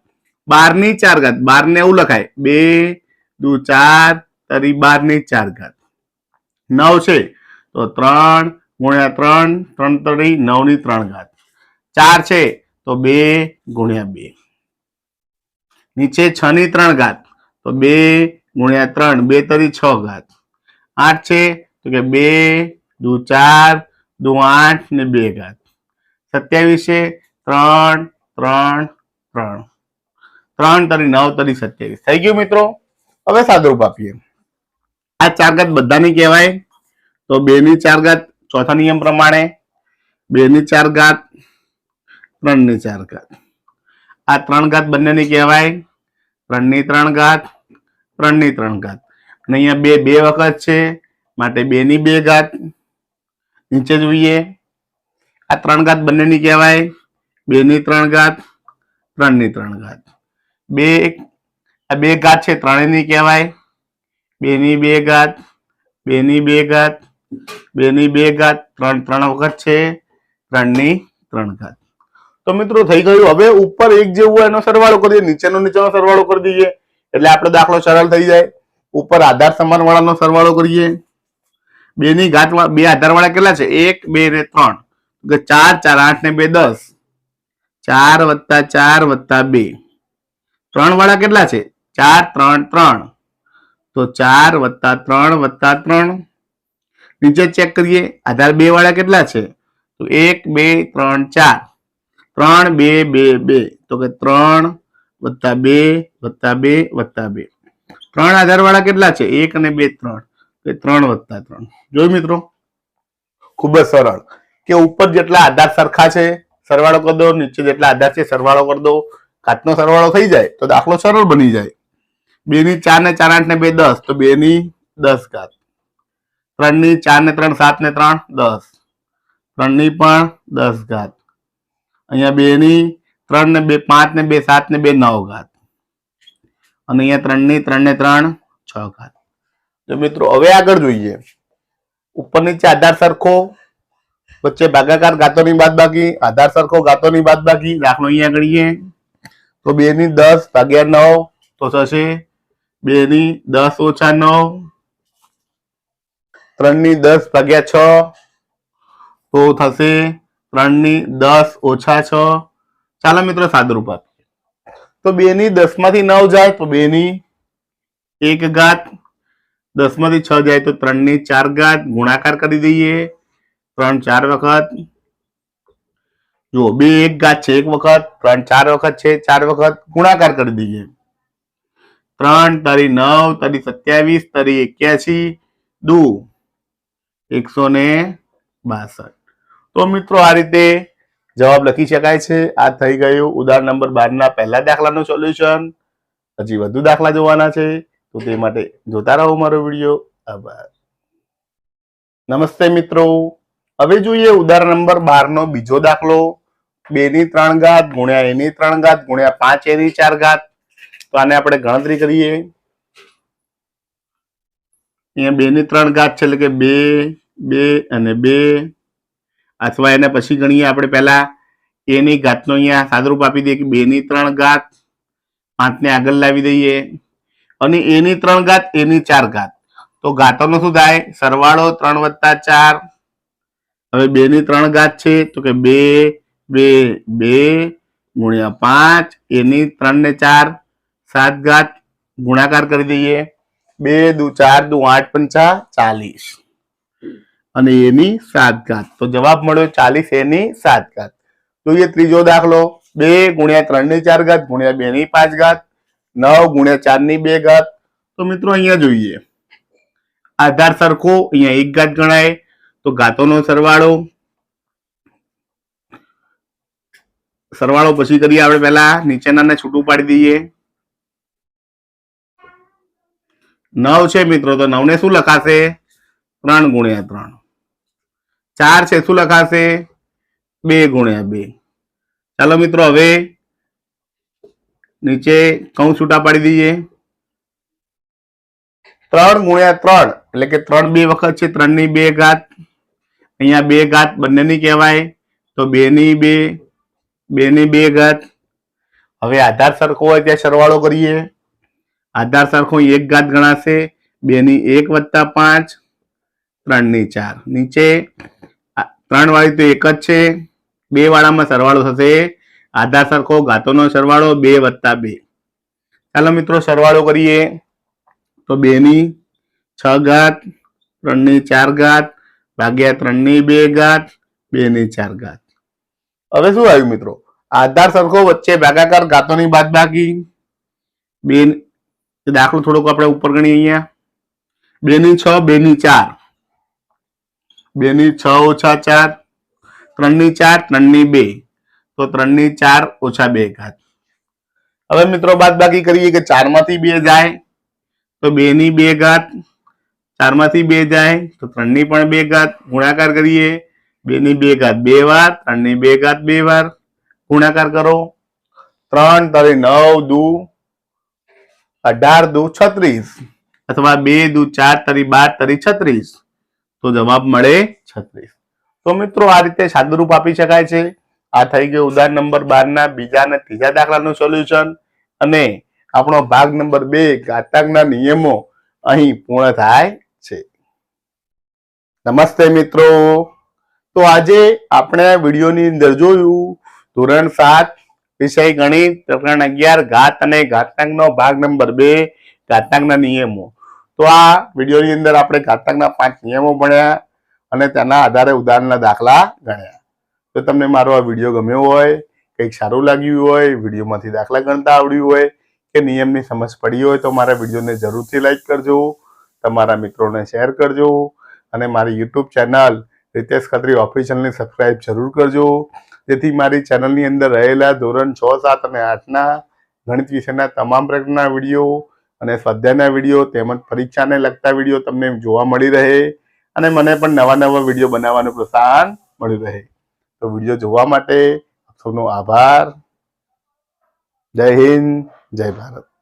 12 ની 4 ઘાત, 12 ને એવું લખાય 2 × 4 તરી 12 ની 4 ઘાત. 9 છે તો 3 × 3 3 તરી 9 ની 3 ઘાત. 4 છે તો 2 × 2. નીચે 6 ની 3 ઘાત તો 2 × 3 2 તરી 6 ઘાત. 8 છે તો કે 2 × 4 8 ને 2 ઘાત. 27 છે 3 3 3 3 તરી 9 તરી 27. થઈ ગયું મિત્રો. હવે સાદુરૂપ આપીએ. આ 4 ઘાત બધાની કહેવાય. તો 2 ની 4 ઘાત ચોથા નિયમ પ્રમાણે 2 ની 4 ઘાત 3 ની 4 ઘાત. આ 3 ઘાત બંનેની કહેવાય. 3 ની 3 ઘાત 3 ની 3 ઘાત. અને અહીંયા બે બે વખત છે માટે 2 ની 2 ઘાત. નીચે જોઈએ આ 3 ઘાત બંનેની કહેવાય 2 ની 3 ઘાત 3 ની 3 ઘાત. બે આ 2 ઘાત છે 3 ની કહેવાય 2 ની 2 ઘાત 2 ની 2 ઘાત 2 ની 2 ઘાત 3 3 વખત છે 3 ની 3 ઘાત. તો મિત્રો થઈ ગયું. હવે ઉપર એક જેવું એનો સરવાળો કરીએ, નીચેનો સરવાળો કરી દઈએ એટલે આપણો દાખલો સરળ થઈ જાય. ઉપર આધાર સમાન વાળાનો સરવાળો કરીએ. 2 ની ઘાત 2 આધાર વાળા કેટલા છે? 1 2 ને 3. 4 4 8 ને 2 10. 4 વત્તા 4 વત્તા 2. 3 વાળા કેટલા છે? 4 3 3. તો 4 વત્તા 3 વત્તા 3. નીચે ચેક કરીએ આધાર 2 વાળા કેટલા છે? તો 1 2 3 4. 3 2 2 2. તો કે 3 વત્તા 2 વત્તા 2 વત્તા 2. 3 આધાર વાળા કેટલા છે? 1 અને 2 3. તો 3 વત્તા 3. જોયું મિત્રો, ખૂબ જ સરળ કે ઉપર જેટલા આધાર સરખા છે સરવાળો કરી દો, નીચે જેટલા આધાર છે સરવાળો કરી દો, ઘાતનો સરવાળો થઈ જાય તો દાખલો સરળ બની જાય. 2 ની 4 ને 4 8 ને 2 10. તો 2 ની 10 ઘાત. 3 ની 4 ને 3 7 ને 3 10. 3 ની પણ 10 ઘાત. અહીંયા 2 ની 3 ને 2 5 ને 2 7 ને 2 9 ઘાત. અને અહીંયા 3 ની 3 ને 3 6 ઘાત. તો મિત્રો હવે આગળ જોઈએ. ઉપર નીચે આધાર સરખો, વચ્ચે ભાગાકાર ઘાતોની બાદબાકી, આધાર સરખો ઘાતોની બાદબાકી. દાખલો અહીંયા ગણીએ તો 2 ની 10 ભાગ્યા 9 તો થશે 2 ની 10 ઓછા 9. 3 ની 10 ભાગ્યા 6 તો થશે 3 ની 10 ઓછા 6. ચાલો મિત્રો સાદુરૂપ આપીએ તો 2 ની 10 માંથી 9 જાય તો 2 ની 1 ઘાત. 10 માંથી 6 જાય તો 3 ની 4 ઘાત. ગુણાકાર કરી દઈએ 3 4 વખત. જો 2 1 ઘાત છે 1 વખત, 3 4 વખત છે 4 વખત. ગુણાકાર કરી દઈએ 3 તારી 9 તારી 27 તારી 81 દુ 162. તો મિત્રો આ રીતે જવાબ લખી શકાય છે. આ થઈ ગયું ઉદાહરણ નંબર 12 ના પહેલા દાખલાનું સોલ્યુશન. હજી વધુ દાખલા જોવાના છે તો તે માટે જોતા રહો મારો વિડીયો. આભાર. નમસ્તે મિત્રો, હવે જોઈએ ઉદાહરણ નંબર 12 નો બીજો દાખલો. 2 ની 3 ઘાત ગુણ્યા a ની 3 ઘાત ગુણ્યા 5a ની 4 ઘાત. તો આને આપણે ગણતરી કરીએ. અહીંયા 2 ની 3 ઘાત છે એટલે કે 2 2 અને 2. અથવા એને પછી ગણીએ આપણે પહેલા a ની ઘાતનો અહીંયા સાદુરૂપ આપી દઈએ કે 2 ની 3 ઘાત. 5 ને આગળ લાવી દઈએ અને a ની 3 ઘાત a ની 4 ઘાત. તો ઘાતોનો શું થાય? સરવાળો 3 વત્તા 4. હવે 2 ની 3 ઘાત છે તો કે 2 2 2 ગુણ્યા 5 a ની 3 ને 4 7 ઘાત. ગુણાકાર કરી દઈએ 2 દુ 4 દુ 8 પંચા 40 અને a ની 7 ઘાત. તો જવાબ મળ્યો 40 a ની 7 ઘાત. જોઈએ ત્રીજો દાખલો. 2 ગુણ્યા 3 ની 4 ઘાત ગુણ્યા 2 ની 5 ઘાત 9 ગુણ્યા 4 ની 2 ઘાત. તો મિત્રો અહીંયા જોઈએ આધાર સરખો, અહીંયા 1 ઘાત ગણાય તો ઘાતોનો સરવાળો પછી કરીએ આપણે પહેલા નીચેનાને છૂટું પાડી દઈએ. 9 છે મિત્રો તો 9 ને શું લખાશે? 3 ગુણ્યા 3. 4 છે શું લખાશે? 2 ગુણ્યા 2. ચાલો મિત્રો હવે નીચે કૌંસ છૂટા પાડી દઈએ. 3 ગુણ્યા 3 એટલે કે 3 2 વખત છે 3 ની 2 ઘાત. અહીંયા 2 ઘાત બંનેની કહેવાય તો 2 ની 2 2 ની 2 ઘાત. હવે આધાર સરખો હોય ત્યાં સરવાળો કરીએ. આધાર સરખો 1 ઘાત ગણાશે. 2 ની 1 વત્તા 5 3 ની 4. નીચે 3 વાળી તો 1 જ છે. 2 વાળામાં સરવાળો થશે આધાર સરખો ઘાતોનો સરવાળો 2 વત્તા 2. ચાલો મિત્રો સરવાળો કરીએ તો 2 ની 6 ઘાત 3 ની 4 ઘાત ભાગ્યા 3 ની 2 ઘાત 2 ની 4 ઘાત. હવે શું આવ્યું મિત્રો? આધાર સરખો વચ્ચે ભાગાકાર ઘાતોની બાદબાકી. 2 દાખલો થોડોક આપણે ઉપર ગણીએ. અહીંયા 2 ની 6 2 ની 4 2 ની 6 ઓછા 4 3 ની 4 3 ની 2 તો 3 ની 4 ઓછા 2 ઘાત. હવે મિત્રો બાદબાકી કરીએ કે 4 માંથી 2 જાય તો 2 ની 2 ઘાત, 4 માંથી 2 જાય તો 3 ની પણ 2 ઘાત, ગુણાકાર કરીએ 2 ની 2 ઘાત 2 વાર, 3 ની 2 ઘાત 2 વાર, ગુણાકાર કરો 3 તારી 9 દુ 18 દુ 36 અથવા 2 દુ 4 તારી 12 તારી 36, તો જવાબ મળે 36. તો મિત્રો આ રીતે સાદુરૂપ આપી શકાય છે. આ થઈ ગયું ઉદાહરણ નંબર 12 ના બીજા અને ત્રીજા દાખલાનું સોલ્યુશન, અને આપણો ભાગ નંબર 2 ઘાતાંકના નિયમો અહીં પૂર્ણ થાય છે. નમસ્તે મિત્રો. તો આજે આપણે વિડીયોની અંદર જોયું ધોરણ 7 વિષય ગણિત પ્રકરણ 11 ઘાત અને ઘાતાંકનો ભાગ નંબર 2 ઘાતાંકના નિયમો. તો આ વિડીયોની અંદર આપણે ઘાતાંકના 5 નિયમો ભણ્યા અને તેના આધારે ઉદાહરણના દાખલા ગણ્યા. તો તમને મારો આ વિડીયો ગમ્યો હોય, કંઈક સારું લાગ્યું હોય, વિડીયોમાંથી દાખલા ગણતા આવડ્યું હોય કે નિયમની સમજ પડી હોય તો મારા વિડીયોને જરૂરથી લાઈક કરજો, તમારા મિત્રોને શેર કરજો અને મારી યુટ્યુબ ચેનલ રિતેશ ખત્રી ઓફિશિયલને સબસ્ક્રાઇબ જરૂર કરજો, જેથી મારી ચેનલની અંદર રહેલા ધોરણ 6, 7 અને 8ના ગણિત વિષયના તમામ પ્રકારના વિડીયો અને સ્વાધ્યાયના વિડીયો તેમજ પરીક્ષાને લગતા વિડીયો તમને જોવા મળી રહે અને મને પણ નવા વિડીયો બનાવવાનું પ્રોત્સાહન મળી રહે. તો વિડીયો જોવા માટે આપનો આભાર. જય હિન્દ, જય ભારત.